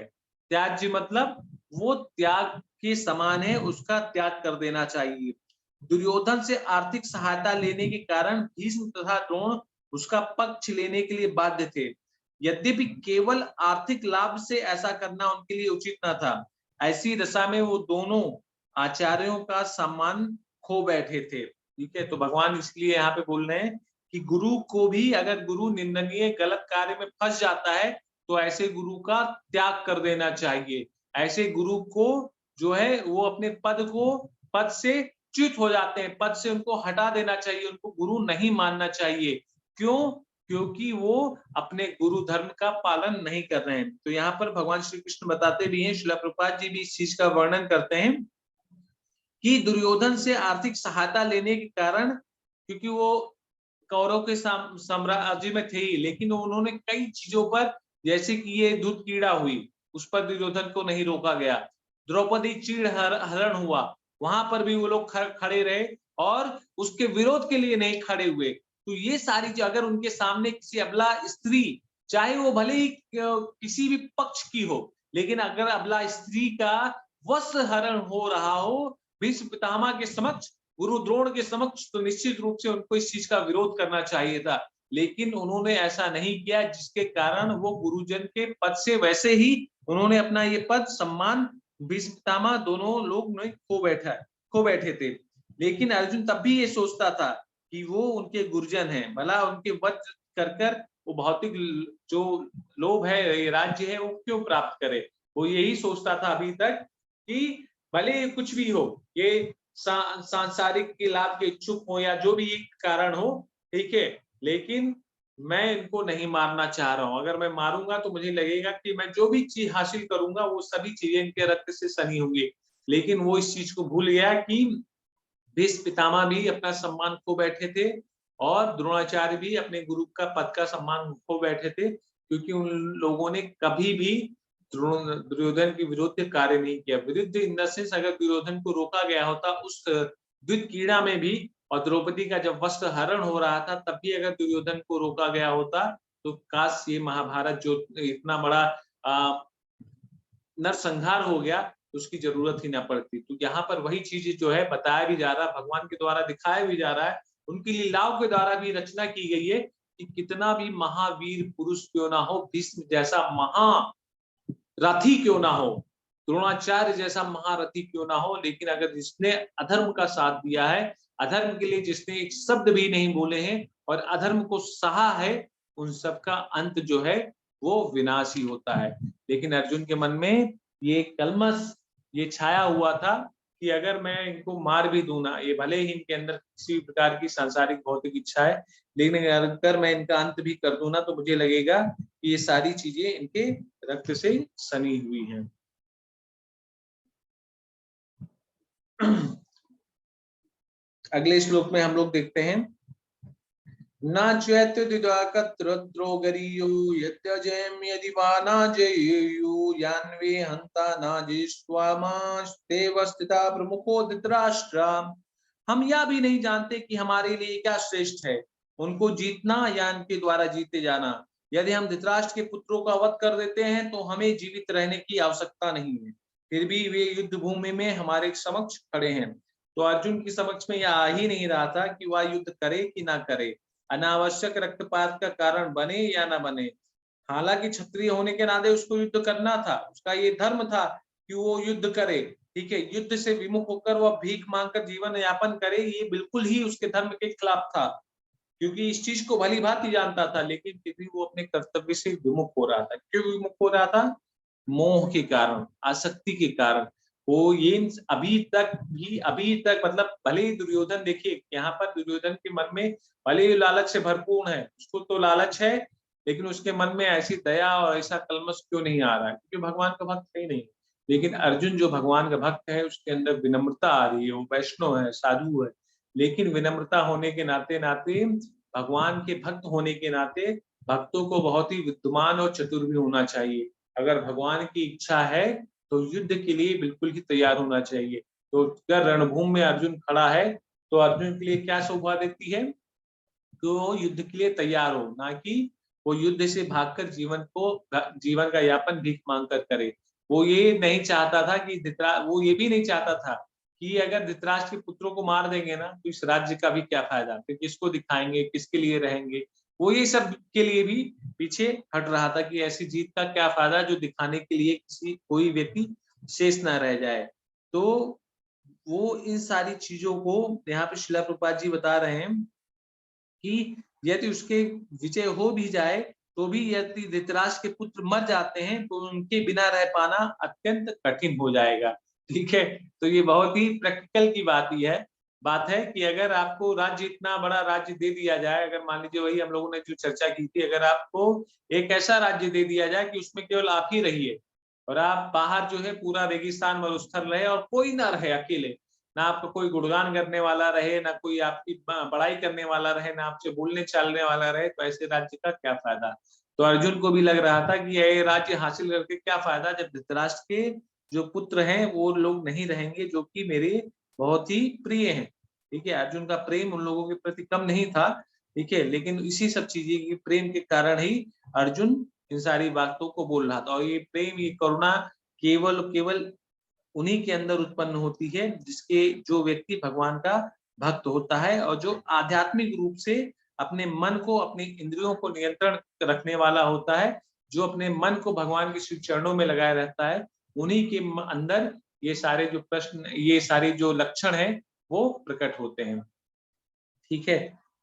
[SPEAKER 1] त्याज्य मतलब वो त्याग के समान है, उसका त्याग कर देना चाहिए। दुर्योधन से आर्थिक सहायता लेने के कारण भीष्म तथा द्रोण उसका पक्ष लेने के लिए बाध्य थे। यद्यपि केवल आर्थिक लाभ से ऐसा करना उनके लिए उचित न था। ऐसी दशा में वो दोनों आचार्यों का सम्मान खो बैठे थे। ठीक है, तो भगवान इसलिए यहाँ पे बोल रहे हैं कि गुरु को भी अगर गुरु निंदनीय गलत कार्य में फंस जाता है तो ऐसे गुरु का त्याग कर देना चाहिए। ऐसे गुरु को जो है वो अपने पद से च्युत हो जाते हैं, पद से उनको हटा देना चाहिए, उनको गुरु नहीं मानना चाहिए। क्यों? क्योंकि वो अपने गुरु धर्म का पालन नहीं कर रहे हैं। तो यहाँ पर भगवान श्री कृष्ण बताते भी हैं, श्रील प्रभुपाद जी भी इस चीज का वर्णन करते हैं कि दुर्योधन से आर्थिक सहायता लेने के कारण, क्योंकि वो कौरव के साम्राज्य में थे ही, लेकिन उन्होंने कई चीजों पर, जैसे कि ये दूध कीड़ा हुई, उस पर दुर्योधन को नहीं रोका गया। द्रौपदी चीड़ हरण हुआ, वहां पर भी वो लोग खड़े रहे और उसके विरोध के लिए नहीं खड़े हुए। तो ये सारी जो अगर उनके सामने किसी अबला स्त्री, चाहे वो भले ही किसी भी पक्ष की हो, लेकिन अगर अबला स्त्री का वस्त्र हरण हो रहा हो भीष्म पितामह के समक्ष, गुरु द्रोण के समक्ष, तो निश्चित रूप से उनको इस चीज का विरोध करना चाहिए था। लेकिन उन्होंने ऐसा नहीं किया, जिसके कारण वो गुरुजन के पद से वैसे ही उन्होंने अपना ये पद सम्मान भीष्म पितामह दोनों लोग खो बैठे थे। लेकिन अर्जुन तब भी ये सोचता था कि वो उनके गुरुजन हैं, भला उनके वध कर वो भौतिक जो लोभ है, ये राज्य है, वो क्यों प्राप्त करे। वो यही सोचता था अभी तक कि भले कुछ भी हो, ये सांसारिक के लाभ के इच्छुक हो या जो भी कारण हो, ठीक है, लेकिन मैं इनको नहीं मारना चाह रहा हूं। अगर मैं मारूंगा तो मुझे लगेगा कि मैं जो भी चीज हासिल करूंगा वो सभी चीजें इनके रक्त से सनी होंगी। लेकिन वो इस चीज को भूल गया कि भीष्म पितामह भी अपना सम्मान खो बैठे थे और द्रोणाचार्य भी अपने गुरु का पद का सम्मान खो बैठे थे, क्योंकि उन लोगों ने कभी भी दुर्योधन के विरुद्ध कार्य नहीं किया। विरुद्ध इन द सेंस, अगर दुर्योधन को रोका गया होता उस द्वित कीड़ा में भी, और द्रौपदी का जब वस्त्र हरण हो रहा था तब भी अगर दुर्योधन को रोका गया होता, तो काश ये महाभारत जो इतना बड़ा नरसंहार हो गया, उसकी जरूरत ही ना पड़ती। तो यहाँ पर वही चीज जो है बताया भी जा रहा है, भगवान के द्वारा दिखाया भी जा रहा है, उनकी लीलाओं के द्वारा भी रचना की गई है कि कितना भी महावीर पुरुष क्यों ना हो, भीष्म जैसा महारथी क्यों ना हो, द्रोणाचार्य जैसा महारथी क्यों ना हो, लेकिन अगर जिसने अधर्म का साथ दिया है, अधर्म के लिए जिसने एक शब्द भी नहीं बोले हैं और अधर्म को सहा है, उन सबका अंत जो है वो विनाशी होता है। लेकिन अर्जुन के मन में ये कलमश ये छाया हुआ था कि अगर मैं इनको मार भी दूं ना, ये भले ही इनके अंदर किसी प्रकार की सांसारिक भौतिक इच्छा है, लेकिन अगर मैं इनका अंत भी कर दूं ना, तो मुझे लगेगा कि ये सारी चीजें इनके रक्त से सनी हुई हैं। अगले श्लोक में हम लोग देखते हैं, न चैत्युदिदाकत्रद्रो गरीयो यत्यजेम यदि वा नाजेयु यान्वे हन्ता नाजिष्वामास्तेव प्रमुखो धृतराष्ट्र। हम यह भी नहीं जानते कि हमारे लिए क्या श्रेष्ठ है, उनको जीतना या इनके द्वारा जीते जाना। यदि हम धृतराष्ट्र के पुत्रों का वध कर देते हैं तो हमें जीवित रहने की आवश्यकता नहीं है, फिर भी वे युद्ध भूमि में हमारे समक्ष खड़े हैं। तो अर्जुन की समक्ष में यह आ ही नहीं रहा था कि वह युद्ध करे कि ना करे, अनावश्यक रक्तपात का कारण बने या ना बने। हालांकि क्षत्रिय होने के नाते उसको युद्ध करना था, उसका ये धर्म था कि वो युद्ध करे, ठीक है, युद्ध से विमुख होकर वह भीख मांगकर जीवन यापन करे, ये बिल्कुल ही उसके धर्म के खिलाफ था, क्योंकि इस चीज को भली भांति जानता था, लेकिन फिर भी वो अपने कर्तव्य से विमुख हो रहा था। क्यों विमुख हो रहा था? मोह के कारण, आसक्ति के कारण। वो ये अभी तक मतलब भले ही दुर्योधन, देखिए यहाँ पर दुर्योधन के मन में भले ही लालच से भरपूर है, उसको तो लालच है, लेकिन उसके मन में ऐसी दया और ऐसा कलमश क्यों नहीं आ रहा है, क्योंकि भगवान का भक्त है ही नहीं। लेकिन अर्जुन जो भगवान का भक्त है, उसके अंदर विनम्रता आ रही है, वो वैष्णव है, साधु है, लेकिन विनम्रता होने के नाते नाते, भगवान के भक्त होने के नाते, भक्तों को बहुत ही विद्वान और चतुर भी होना चाहिए। अगर भगवान की इच्छा है तो युद्ध के लिए बिल्कुल ही तैयार होना चाहिए। तो अगर रणभूमि में अर्जुन खड़ा है, तो अर्जुन के लिए क्या शोभा देती है, तो वो युद्ध के लिए तैयार हो, ना कि वो युद्ध से भागकर जीवन का यापन भीख मांग कर करे। वो ये नहीं चाहता था कि वो ये भी नहीं चाहता था कि अगर धृतराष्ट्र के पुत्रों को मार देंगे ना, तो इस राज्य का भी क्या फायदा, फिर किसको दिखाएंगे, किसके लिए रहेंगे। वो ये सब के लिए भी पीछे हट रहा था कि ऐसी जीत का क्या फायदा जो दिखाने के लिए कोई व्यक्ति शेष ना रह जाए। तो वो इन सारी चीजों को यहाँ पे शिला प्रभुपाद जी बता रहे हैं कि यदि उसके विजय हो भी जाए, तो भी यदि धृतराष्ट्र के पुत्र मर जाते हैं, तो उनके बिना रह पाना अत्यंत कठिन हो जाएगा। ठीक है, तो ये बहुत ही प्रैक्टिकल की बात है कि अगर आपको राज्य, इतना बड़ा राज्य दे दिया जाए, अगर मान लीजिए वही हम लोगों ने जो चर्चा की थी, अगर आपको एक ऐसा राज्य दे दिया जाए कि उसमें केवल आप ही रहिए, और आप बाहर जो है पूरा रेगिस्तान मरुस्थल रहे और कोई ना रहे, अकेले, ना आपका कोई गुणगान करने वाला रहे, ना कोई आपकी बड़ाई करने वाला रहे, ना आपसे बोलने चालने वाला रहे, तो ऐसे राज्य का क्या फायदा। तो अर्जुन को भी लग रहा था कि ये राज्य हासिल करके क्या फायदा, जब धृतराष्ट्र के जो पुत्र हैं वो लोग नहीं रहेंगे, जो कि मेरे बहुत ही प्रिय हैं। ठीक है, अर्जुन का प्रेम उन लोगों के प्रति कम नहीं था। ठीक है, लेकिन इसी सब चीजें के प्रेम के कारण ही अर्जुन इन सारी बातों को बोल रहा था। और ये प्रेम, ये करुणा केवल केवल उन्हीं के अंदर उत्पन्न होती है, जिसके जो व्यक्ति भगवान का भक्त होता है और जो आध्यात्मिक रूप से अपने मन को, अपने इंद्रियों को नियंत्रण रखने वाला होता है, जो अपने मन को भगवान के श्री चरणों में लगाए रहता है, उन्हीं के अंदर ये सारे जो प्रश्न, ये सारे जो लक्षण हैं, वो प्रकट होते हैं। ठीक है,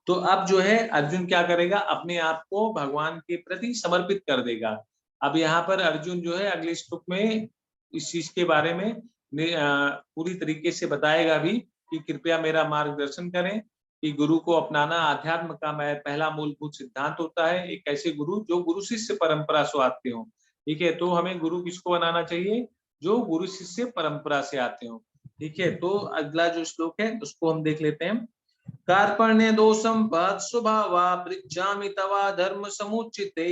[SPEAKER 1] तो अब जो है अर्जुन क्या करेगा, अपने आप को भगवान के प्रति समर्पित कर देगा। अब यहाँ पर अर्जुन जो है अगले श्लोक में इस चीज के बारे में पूरी तरीके से बताएगा भी कि कृपया मेरा मार्गदर्शन करें, कि गुरु को अपनाना आध्यात्म का मैं पहला मूलभूत सिद्धांत होता है। एक ऐसे गुरु जो गुरु शिष्य परंपरा से आते हो। ठीक है, तो हमें गुरु किसको बनाना चाहिए, जो गुरु शिष्य परंपरा से आते हो। ठीक है, तो अगला जो श्लोक है उसको हम देख लेते हैं। कार्पण्य दोषम बद स्वभावा पृच्छामि तवा धर्म समुचिते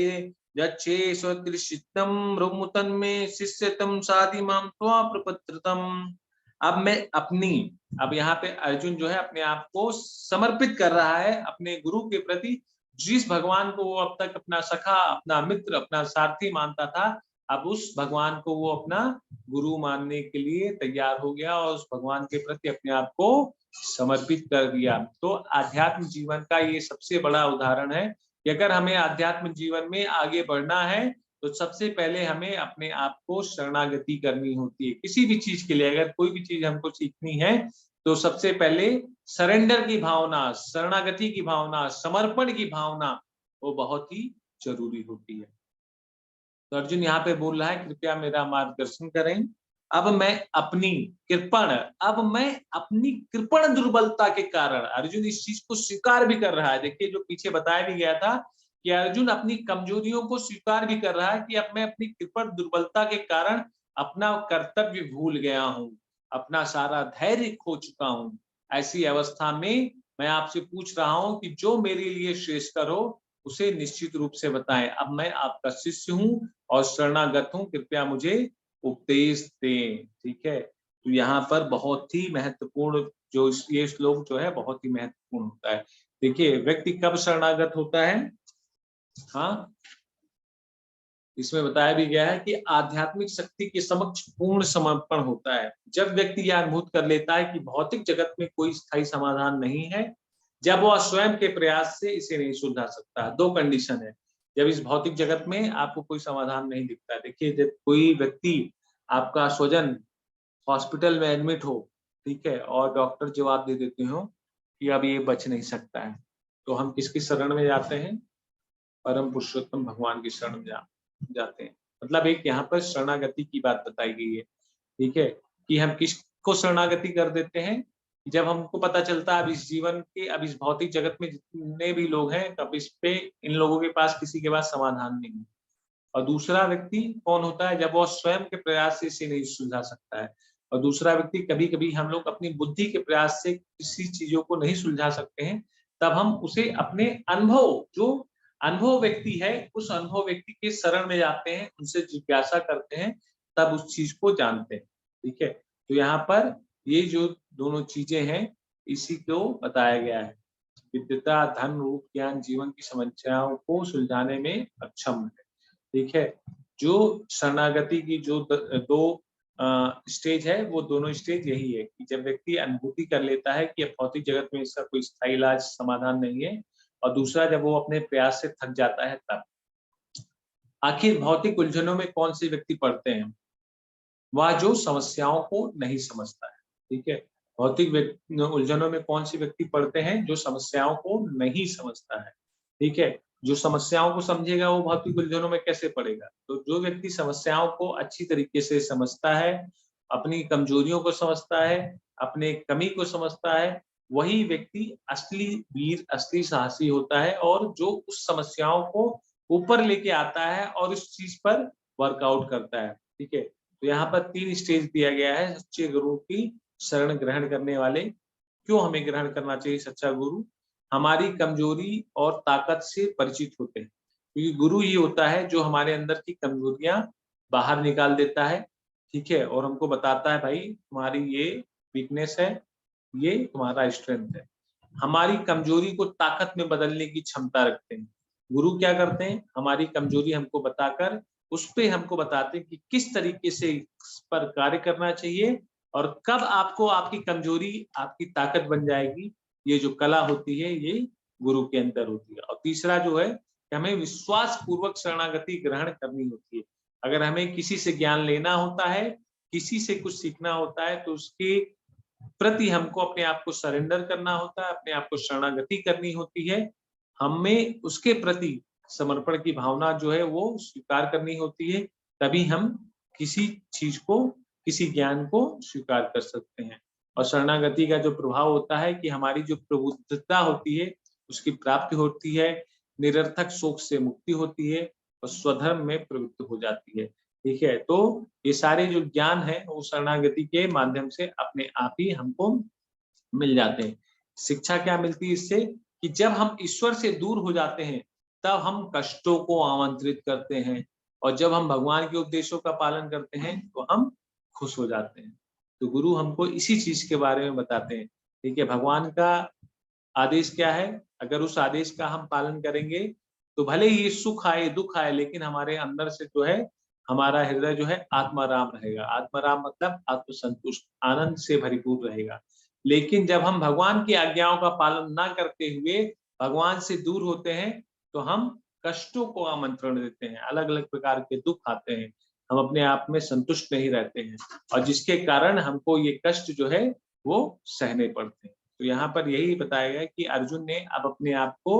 [SPEAKER 1] यच्छे स्वकृषितम रोमुतन में शिष्यतम साधि माम त्वा प्रपत्रतम। अब मैं अपनी, अब यहाँ पे अर्जुन जो है अपने आप को समर्पित कर रहा है अपने गुरु के प्रति, जिस भगवान को वो अब तक अपना सखा, अपना मित्र, अपना सारथी मानता था, अब उस भगवान को वो अपना गुरु मानने के लिए तैयार हो गया और उस भगवान के प्रति अपने आप को समर्पित कर दिया। तो आध्यात्म जीवन का ये सबसे बड़ा उदाहरण है कि अगर हमें आध्यात्म जीवन में आगे बढ़ना है, तो सबसे पहले हमें अपने आप को शरणागति करनी होती है। किसी भी चीज के लिए अगर कोई भी चीज हमको सीखनी है, तो सबसे पहले सरेंडर की भावना, शरणागति की भावना, समर्पण की भावना, वो बहुत ही जरूरी होती है। तो अर्जुन यहाँ पे बोल रहा है, कृपया मेरा मार्गदर्शन करें। अब मैं अपनी कृपण दुर्बलता के कारण, अर्जुन इस चीज को स्वीकार भी कर रहा है। देखिए, जो पीछे बताया भी गया था कि अर्जुन अपनी कमजोरियों को स्वीकार भी कर रहा है कि अब मैं अपनी कृपण दुर्बलता के कारण अपना कर्तव्य भूल गया हूँ, अपना सारा धैर्य खो चुका हूँ। ऐसी अवस्था में मैं आपसे पूछ रहा हूँ कि जो मेरे लिए श्रेष्ठकर हो, उसे निश्चित रूप से बताएं। अब मैं आपका शिष्य हूँ और शरणागत हूँ, कृपया मुझे उपदेश दें। ठीक है, तो यहाँ पर बहुत ही महत्वपूर्ण जो ये श्लोक जो है बहुत ही महत्वपूर्ण होता है। देखिए, व्यक्ति कब शरणागत होता है, हाँ, इसमें बताया भी गया है कि आध्यात्मिक शक्ति के समक्ष पूर्ण समर्पण होता है। जब व्यक्ति यह अनुभूत कर लेता है कि भौतिक जगत में कोई स्थायी समाधान नहीं है, जब वह स्वयं के प्रयास से इसे नहीं सुलझा सकता। दो कंडीशन है, जब इस भौतिक जगत में आपको कोई समाधान नहीं दिखता है। देखिए, जब कोई व्यक्ति, आपका स्वजन हॉस्पिटल में एडमिट हो, ठीक है, और डॉक्टर जवाब दे देते हो कि अब ये बच नहीं सकता है, तो हम किसकी शरण में जाते हैं, परम पुरुषोत्तम भगवान की शरण में जाते हैं। मतलब एक यहाँ पर शरणागति की बात बताई गई है। ठीक है, कि हम किसको शरणागति कर देते हैं, जब हमको पता चलता है अब इस जीवन के, अब इस भौतिक जगत में जितने भी लोग हैं, अब इस पे इन लोगों के पास किसी के पास समाधान नहीं है। और दूसरा व्यक्ति कौन होता है, जब वो स्वयं के प्रयास से इसे नहीं सुलझा सकता है। और दूसरा व्यक्ति, कभी-कभी हम लोग अपनी बुद्धि के प्रयास से किसी चीज़ों को नहीं सुलझा सकते हैं, तब हम उसे अपने अनुभव, जो अनुभव व्यक्ति है, उस अनुभव व्यक्ति के शरण में जाते हैं, उनसे जिज्ञासा करते हैं, तब उस चीज़ को जानते हैं। ठीक है? तो यहाँ पर ये जो दोनों चीज़ें हैं, इसी को बताया गया है। विद्वता, धन, रूप, ज्ञान जीवन की समस्याओं को सुलझाने में अक्षम है। ठीक है? जो शरणागति की जो दो स्टेज है, वो दोनों स्टेज यही है कि जब व्यक्ति अनुभूति कर लेता है कि अब भौतिक जगत में इसका कोई स्थायी इलाज समाधान नहीं है, और दूसरा जब वो अपने प्रयास से थक जाता है तब। आखिर भौतिक उलझनों में कौन से व्यक्ति पड़ते हैं? वह जो समस्याओं को नहीं समझता है। ठीक है? भौतिक उलझनों में कौन से व्यक्ति पड़ते हैं? जो समस्याओं को नहीं समझता है। ठीक है? जो समस्याओं को समझेगा वो भौतिक उलझनों में कैसे पड़ेगा? तो जो व्यक्ति समस्याओं को अच्छी तरीके से समझता है, अपनी कमजोरियों को समझता है, अपने कमी को समझता है, वही व्यक्ति असली वीर, असली साहसी होता है, और जो उस समस्याओं को ऊपर लेके आता है और उस चीज पर वर्कआउट करता है। ठीक है? तो यहाँ पर 3 स्टेज दिया गया है सच्चे गुरु की शरण ग्रहण करने वाले। क्यों हमें ग्रहण करना चाहिए सच्चा गुरु? हमारी कमजोरी और ताकत से परिचित होते हैं, क्योंकि गुरु ही होता है जो हमारे अंदर की कमजोरियां बाहर निकाल देता है। ठीक है? और हमको बताता है भाई तुम्हारी ये वीकनेस है, ये तुम्हारा स्ट्रेंथ है। हमारी कमजोरी को ताकत में बदलने की क्षमता रखते हैं। गुरु क्या करते हैं? हमारी कमजोरी हमको बताकर उस पे हमको बताते हैं कि किस तरीके से इस पर कार्य करना चाहिए, और कब आपको आपकी कमजोरी आपकी ताकत बन जाएगी। ये जो कला होती है, ये गुरु के अंदर होती है। और तीसरा जो है कि हमें विश्वास पूर्वक शरणागति ग्रहण करनी होती है। अगर हमें किसी से ज्ञान लेना होता है, किसी से कुछ सीखना होता है, तो उसके प्रति हमको अपने आप को सरेंडर करना होता है, अपने आप को शरणागति करनी होती है। हमें उसके प्रति समर्पण की भावना जो है वो स्वीकार करनी होती है, तभी हम किसी चीज को, किसी ज्ञान को स्वीकार कर सकते हैं। और शरणागति का जो प्रभाव होता है कि हमारी जो प्रबुद्धता होती है उसकी प्राप्ति होती है, निरर्थक शोक से मुक्ति होती है, और स्वधर्म में प्रवृत्त हो जाती है। ठीक है? तो ये सारे जो ज्ञान है वो शरणागति के माध्यम से अपने आप ही हमको मिल जाते हैं। शिक्षा क्या मिलती है इससे? कि जब हम ईश्वर से दूर हो जाते हैं, तब हम कष्टों को आमंत्रित करते हैं, और जब हम भगवान के उपदेशों का पालन करते हैं, तो हम खुश हो जाते हैं। तो गुरु हमको इसी चीज के बारे में बताते हैं। ठीक है? भगवान का आदेश क्या है? अगर उस आदेश का हम पालन करेंगे, तो भले ही सुख आए, दुख आए, लेकिन हमारे अंदर से जो है, हमारा हृदय जो है आत्माराम रहेगा। आत्माराम मतलब आत्मसंतुष्ट, आनंद से भरपूर रहेगा। लेकिन जब हम भगवान की आज्ञाओं का पालन ना करते हुए भगवान से दूर होते हैं, तो हम कष्टों को आमंत्रण देते हैं, अलग-अलग प्रकार के दुख आते हैं। हम अपने आप में संतुष्ट नहीं रहते हैं, और जिसके कारण हमको ये कष्ट जो है वो सहने पड़ते हैं। तो यहाँ पर यही बताया गया कि अर्जुन ने अब अपने आप को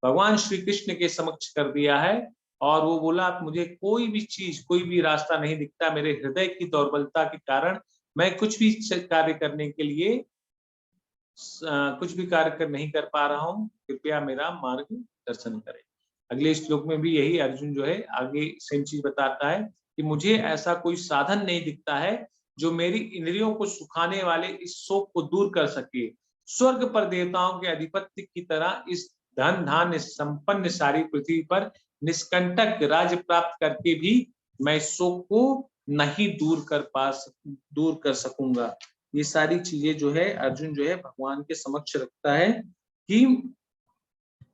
[SPEAKER 1] भगवान श्री कृष्ण के समक्ष कर दिया है, और वो बोला मुझे कोई भी चीज, कोई भी रास्ता नहीं दिखता, मेरे हृदय की दौर्बलता के कारण मैं कुछ भी कार्य करने के लिए कुछ भी कार्य नहीं कर पा रहा हूँ, कृपया मेरा मार्ग दर्शन करें। अगले श्लोक में भी यही अर्जुन जो है आगे सेम चीज बताता है कि मुझे ऐसा कोई साधन नहीं दिखता है जो मेरी इंद्रियों को सुखाने वाले इस शोक को दूर कर सके। स्वर्ग पर देवताओं के अधिपत्य की तरह इस धन धान्य संपन्न सारी पृथ्वी पर निष्कंटक राज्य प्राप्त करके भी मैं इस शोक को नहीं दूर कर सकूंगा। ये सारी चीजें जो है अर्जुन जो है भगवान के समक्ष रखता है कि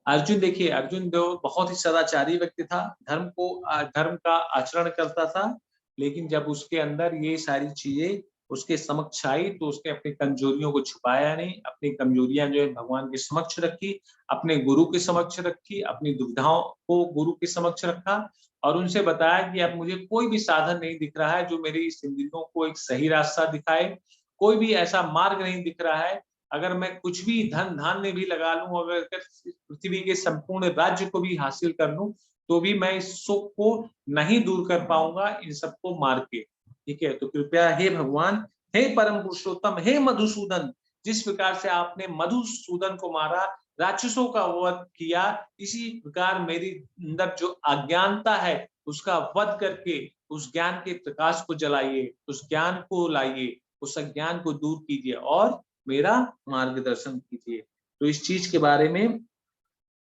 [SPEAKER 1] अर्जुन, देखिए अर्जुन जो बहुत ही सदाचारी व्यक्ति था, धर्म का आचरण करता था, लेकिन जब उसके अंदर ये सारी चीजें उसके समक्ष आई, तो उसने अपनी कमजोरियों को छुपाया नहीं, अपनी कमजोरियां जो है भगवान के समक्ष रखी, अपने गुरु के समक्ष रखी, अपनी दुविधाओं को गुरु के समक्ष रखा, और उनसे बताया कि अब मुझे कोई भी साधन नहीं दिख रहा है जो मेरी इस इंद्रियों को एक सही रास्ता दिखाए, कोई भी ऐसा मार्ग नहीं दिख रहा है। अगर मैं कुछ भी धन धान्य भी लगा लूं, अगर पृथ्वी के संपूर्ण राज्य को भी हासिल कर लूं, तो भी मैं इस शोक को नहीं दूर कर पाऊंगा इन सबको मार के। ठीक है? तो कृपया हे भगवान हे परम पुरुषोत्तम, हे मधुसूदन, जिस प्रकार से आपने मधुसूदन को मारा, राक्षसों का वध किया, इसी प्रकार मेरी अंदर जो अज्ञानता है उसका वध करके उस ज्ञान के प्रकाश को जलाइए, उस ज्ञान को लाइए, उस अज्ञान को दूर कीजिए और मेरा मार्गदर्शन कीजिए। तो इस चीज के बारे में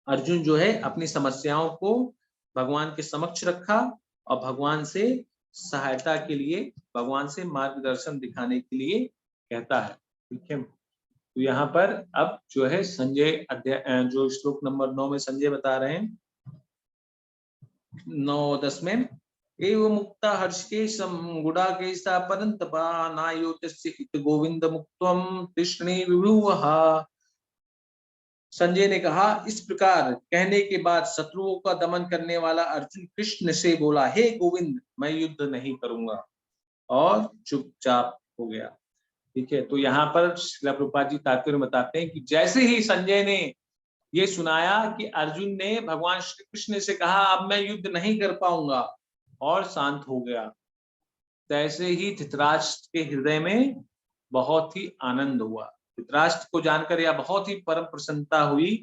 [SPEAKER 1] अर्जुन जो है अपनी समस्याओं को भगवान के समक्ष रखा और भगवान से सहायता के लिए, भगवान से मार्गदर्शन दिखाने के लिए कहता है। ठीक है, तो यहाँ पर अब जो है संजय अध्याय जो श्लोक नंबर 9 में संजय बता रहे हैं, 9-10 में, एव मुक्ता हर्षके गुड़ा के सा परंतपा नायोतस्य इत गोविंद मुक्तम कृष्णे विभुवः। संजय ने कहा, इस प्रकार कहने के बाद शत्रुओं का दमन करने वाला अर्जुन कृष्ण से बोला, हे गोविंद, मैं युद्ध नहीं करूंगा, और चुपचाप हो गया। ठीक है, तो यहाँ पर श्रील प्रभुपाद जी तात्पर्य बताते हैं कि जैसे ही संजय ने ये सुनाया कि अर्जुन ने भगवान श्री कृष्ण से कहा अब मैं युद्ध नहीं कर पाऊंगा और शांत हो गया, तैसे ही धृतराष्ट्र के हृदय में बहुत ही आनंद हुआ। धृतराष्ट्र को जानकर यह बहुत ही परम प्रसन्नता हुई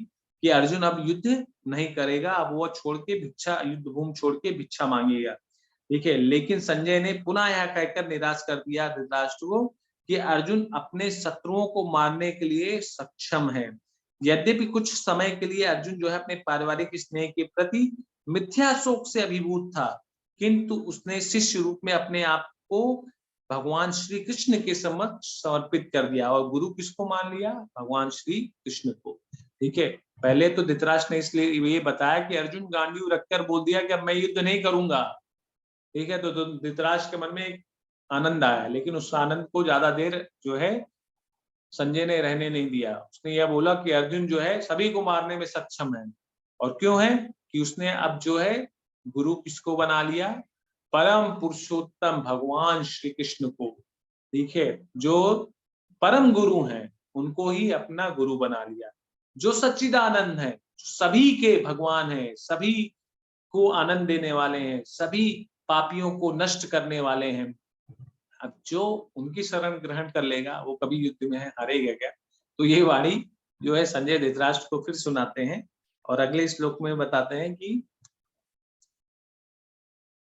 [SPEAKER 1] कि अर्जुन अब युद्ध नहीं करेगा, अब वो छोड़ के भिक्षा, युद्ध भूमि छोड़ के भिक्षा मांगेगा। ठीक है, लेकिन संजय ने पुनः यह कहकर निराश कर दिया धृतराष्ट्र को कि अर्जुन अपने शत्रुओं को मारने के लिए सक्षम है। यद्यपि कुछ समय के लिए अर्जुन जो है अपने पारिवारिक स्नेह के प्रति मिथ्या शोक से अभिभूत था, किंतु उसने शिष्य रूप में अपने आप को भगवान श्री कृष्ण के समक्ष समर्पित कर दिया। और गुरु किसको मान लिया? भगवान श्री कृष्ण को। ठीक है, पहले तो धृतराष्ट्र ने इसलिए ये बताया कि अर्जुन गांडीव रखकर बोल दिया कि अब मैं युद्ध नहीं करूंगा। ठीक है, तो धृतराष्ट्र के मन में एक आनंद आया, लेकिन उस आनंद को ज्यादा देर जो है संजय ने रहने नहीं दिया। उसने यह बोला कि अर्जुन जो है सभी को मारने में सक्षम है। और क्यों है? कि उसने अब जो है गुरु किसको बना लिया? परम पुरुषोत्तम भगवान श्री कृष्ण को। ठीक है, जो परम गुरु हैं उनको ही अपना गुरु बना लिया, जो सच्चिदानंद है, सभी के भगवान है, सभी को आनंद देने वाले हैं, सभी पापियों को नष्ट करने वाले हैं। अब जो उनकी शरण ग्रहण कर लेगा वो कभी युद्ध में हारेगा क्या? तो ये वाणी जो है संजय धृतराष्ट्र को फिर सुनाते हैं और अगले श्लोक में बताते हैं कि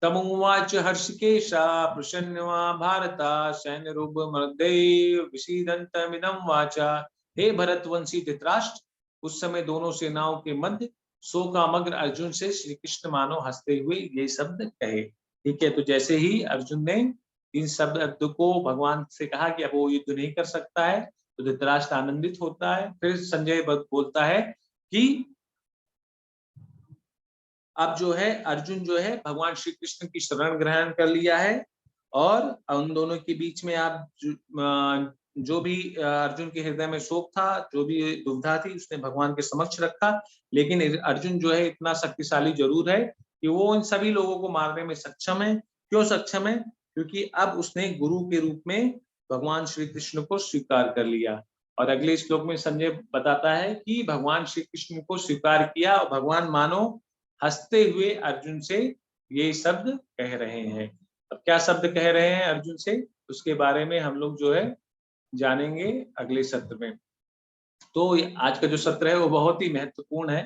[SPEAKER 1] तमुवाच हर्षिकेशा प्रसन्नवा भारता सैन्यरूपमर्दे विषीदन्तमिदं वाचा। हे भरतवंशी धृतराष्ट्र, उस समय दोनों सेनाओं के मध्य शोकामग्न अर्जुन से श्री कृष्ण मानो हंसते हुए ये शब्द कहे। ठीक है, तो जैसे ही अर्जुन ने इन शब्द को भगवान से कहा कि अब वो युद्ध नहीं कर सकता है, तो धृतराष्ट्र आनंदित होता है। फिर संजय बोलता है कि अब जो है अर्जुन जो है भगवान श्री कृष्ण की शरण ग्रहण कर लिया है, और उन दोनों के बीच में आप जो भी अर्जुन के हृदय में शोक था, जो भी दुविधा थी, उसने भगवान के समक्ष रखा। लेकिन अर्जुन जो है इतना शक्तिशाली जरूर है कि वो इन सभी लोगों को मारने में सक्षम है। क्यों सक्षम है? क्योंकि अब उसने गुरु के रूप में भगवान श्री कृष्ण को स्वीकार कर लिया। और अगले श्लोक में संजय बताता है कि भगवान श्री कृष्ण को स्वीकार किया और भगवान मानो हंसते हुए अर्जुन से ये शब्द कह रहे हैं। अब क्या शब्द कह रहे हैं अर्जुन से, उसके बारे में हम लोग जो है जानेंगे अगले सत्र में। तो आज का जो सत्र है वो बहुत ही महत्वपूर्ण है।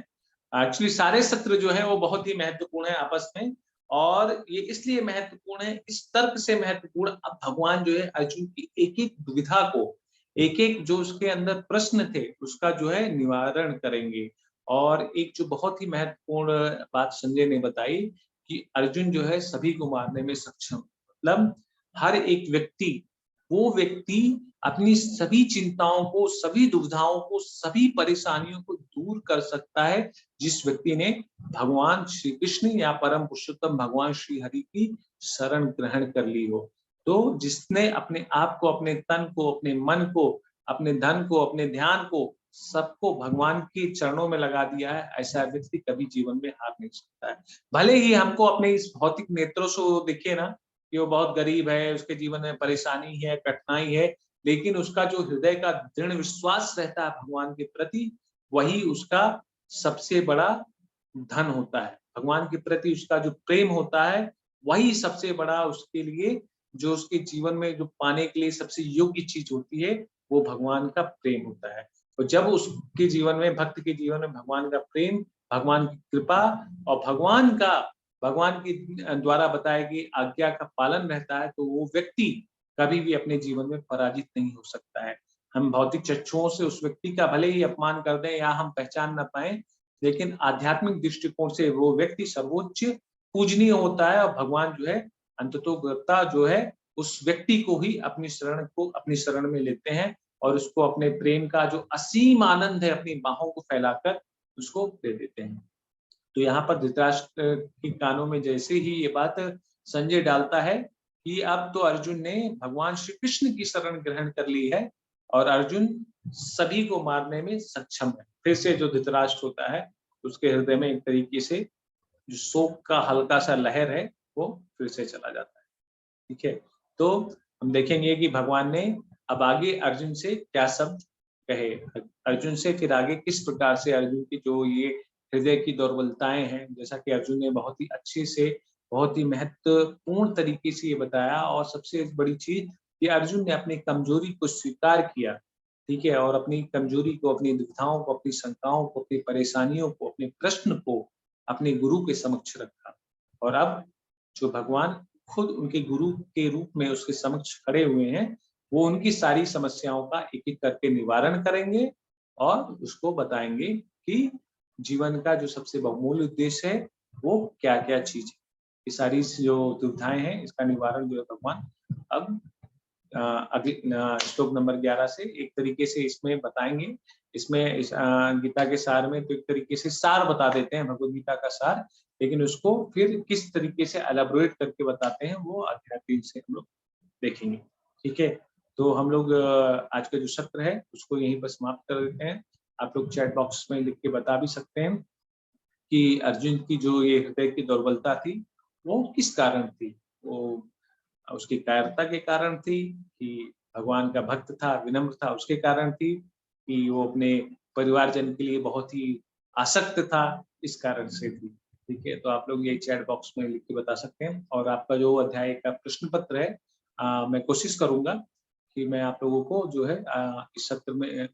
[SPEAKER 1] एक्चुअली सारे सत्र जो है वो बहुत ही महत्वपूर्ण है आपस में, और ये इसलिए महत्वपूर्ण है, इस तर्क से महत्वपूर्ण, अब भगवान जो है अर्जुन की एक एक दुविधा को, एक एक जो उसके अंदर प्रश्न थे उसका जो है निवारण करेंगे। और एक जो बहुत ही महत्वपूर्ण बात संजय ने बताई कि अर्जुन जो है सभी को मारने में सक्षम, मतलब हर एक व्यक्ति, वो व्यक्ति अपनी सभी चिंताओं को, सभी दुविधाओं को, सभी परेशानियों को दूर कर सकता है जिस व्यक्ति ने भगवान श्री कृष्ण या परम पुरुषोत्तम भगवान श्री हरि की शरण ग्रहण कर ली हो। तो जिसने अपने आप को, अपने तन को, अपने मन को, अपने धन को, अपने ध्यान को, सबको भगवान के चरणों में लगा दिया है, ऐसा व्यक्ति कभी जीवन में हार नहीं सकता है। भले ही हमको अपने इस भौतिक नेत्रों से वो दिखे ना कि वो बहुत गरीब है, उसके जीवन में परेशानी है, कठिनाई है, लेकिन उसका जो हृदय का दृढ़ विश्वास रहता है भगवान के प्रति, वही उसका सबसे बड़ा धन होता है। भगवान के प्रति उसका जो प्रेम होता है, वही सबसे बड़ा उसके लिए जो उसके जीवन में जो पाने के लिए सबसे योग्य चीज होती है वो भगवान का प्रेम होता है। और जब उसके जीवन में, भक्त के जीवन में भगवान का प्रेम, भगवान की कृपा और भगवान की द्वारा बताई गई आज्ञा का पालन रहता है, तो वो व्यक्ति कभी भी अपने जीवन में पराजित नहीं हो सकता है। हम भौतिक चक्षुओं से उस व्यक्ति का भले ही अपमान कर दें या हम पहचान ना पाए, लेकिन आध्यात्मिक दृष्टिकोण से वो व्यक्ति सर्वोच्च पूजनीय होता है, और भगवान जो है अंततोगत्ता जो है उस व्यक्ति को ही अपनी शरण में लेते हैं और उसको अपने प्रेम का जो असीम आनंद है अपनी बाहों को फैलाकर उसको दे देते हैं। तो यहाँ पर धृतराष्ट्र के कानों में जैसे ही ये बात संजय डालता है कि अब तो अर्जुन ने भगवान श्री कृष्ण की शरण ग्रहण कर ली है और अर्जुन सभी को मारने में सक्षम है। फिर से जो धृतराष्ट्र होता है उसके हृदय में एक तरीके से जो शोक का हल्का सा लहर है वो फिर से चला जाता है। ठीक है, तो हम देखेंगे कि भगवान ने अब आगे अर्जुन से क्या शब्द कहे, अर्जुन से फिर आगे किस प्रकार से अर्जुन की जो ये हृदय की दुर्बलताएं हैं, जैसा कि अर्जुन ने बहुत ही अच्छे से, बहुत ही महत्वपूर्ण तरीके से ये बताया। और सबसे बड़ी चीज कि अर्जुन ने अपनी कमजोरी को स्वीकार किया, ठीक है, और अपनी कमजोरी को, अपनी दुविधाओं को, अपनी शंकाओं को, अपनी परेशानियों को, अपने प्रश्न को अपने गुरु के समक्ष रखा। और अब जो भगवान खुद उनके गुरु के रूप में उसके समक्ष खड़े हुए हैं, वो उनकी सारी समस्याओं का एक-एक करके निवारण करेंगे और उसको बताएंगे कि जीवन का जो सबसे बहुमूल्य उद्देश्य है, वो क्या-क्या चीज़ है। ये सारी जो दुविधाएँ हैं, इसका निवारण जो है भगवान अब अगले श्लोक नंबर 11 से एक तरीके से इसमें बताएंगे। इसमें गीता के सार में तो एक तरीके से सार बता देते हैं, भगवद गीता का सार, लेकिन उसको फिर किस तरीके से एलैबोरेट करके बताते हैं वो अध्याय 3 से हम लोग देखेंगे। ठीक है? तो हम लोग आज का जो सत्र है उसको यहीं पर समाप्त कर देते हैं। आप लोग चैट बॉक्स में लिख के बता भी सकते हैं कि अर्जुन की जो ये हृदय की दुर्बलता थी, वो किस कारण थी? वो उसकी कायरता के कारण थी कि भगवान का भक्त था, विनम्र था, उसके कारण थी कि वो अपने परिवारजन के लिए बहुत ही आसक्त था, इस कारण से थी। ठीक है? तो आप लोग ये चैट बॉक्स में लिख के बता सकते हैं। और आपका जो अध्याय का प्रश्न पत्र है, मैं कोशिश करूँगा कि मैं आप लोगों को जो है इस सत्र में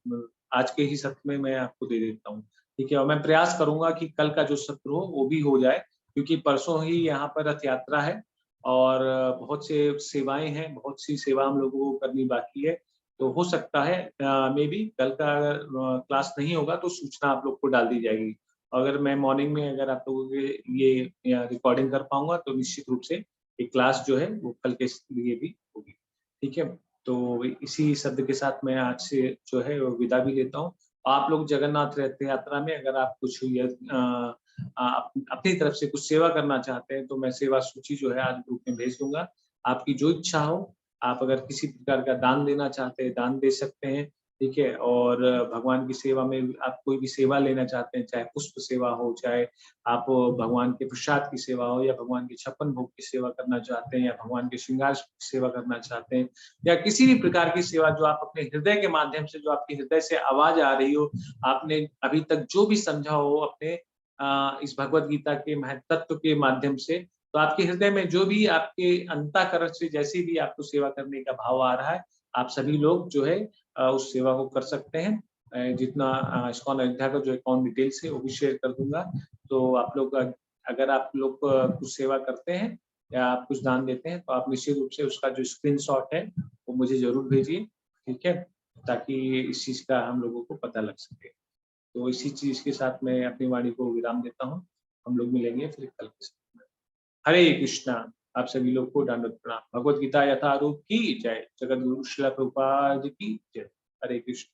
[SPEAKER 1] आज के ही सत्र में मैं आपको दे देता हूँ। ठीक है? और मैं प्रयास करूँगा कि कल का जो सत्र हो वो भी हो जाए, क्योंकि परसों ही यहाँ पर रथ यात्रा है और बहुत से सेवाएँ हैं, बहुत सी सेवा हम लोगों को करनी बाकी है। तो हो सकता है मेबी कल का अगर क्लास नहीं होगा तो सूचना आप लोग को डाल दी जाएगी। अगर मैं मॉर्निंग में अगर आप लोगों के लिए रिकॉर्डिंग कर पाऊँगा तो निश्चित रूप से ये क्लास जो है वो कल के लिए भी होगी। ठीक है? तो इसी शब्द के साथ मैं आज से जो है वो विदा भी लेता हूँ। आप लोग जगन्नाथ रथ यात्रा में अगर आप कुछ अपनी तरफ से कुछ सेवा करना चाहते हैं तो मैं सेवा सूची जो है आज ग्रुप में भेज दूँगा। आपकी जो इच्छा हो, आप अगर किसी प्रकार का दान देना चाहते हैं, दान दे सकते हैं, ठीक है? और भगवान की सेवा में आप कोई भी सेवा लेना चाहते हैं, चाहे पुष्प सेवा हो, चाहे आप भगवान के प्रसाद की सेवा हो या भगवान के छप्पन भोग की सेवा करना चाहते हैं या भगवान के श्रृंगार की सेवा करना चाहते हैं या किसी भी प्रकार की सेवा जो आप अपने हृदय के माध्यम से, जो आपके हृदय से आवाज़ आ रही हो, आपने अभी तक जो भी समझा हो अपने इस भगवद गीता के महत्त्व के माध्यम से, तो आपके हृदय में जो भी आपके अंतःकरण से जैसी भी आपको सेवा करने का भाव आ रहा है, आप सभी लोग जो है उस सेवा को कर सकते हैं। जितना इस्कॉन अयोध्या का जो अकाउंट डिटेल्स है वो भी शेयर कर दूँगा। तो आप लोग अगर आप लोग कुछ सेवा करते हैं या आप कुछ दान देते हैं, तो आप निश्चित रूप से उसका जो स्क्रीनशॉट है, वो मुझे ज़रूर भेजिए, ठीक है? ताकि इस चीज़ का हम लोगों को पता लग सके। तो इसी चीज़ के साथ मैं अपनी वाणी को विराम देता हूँ। हम लोग मिलेंगे फिर कल के समय में। हरे कृष्णा। आप सभी लोग को दंडवत प्रणाम। भगवद गीता यथारूप की जय। जगत गुरु श्रील प्रभुपाद की जय। हरे कृष्ण।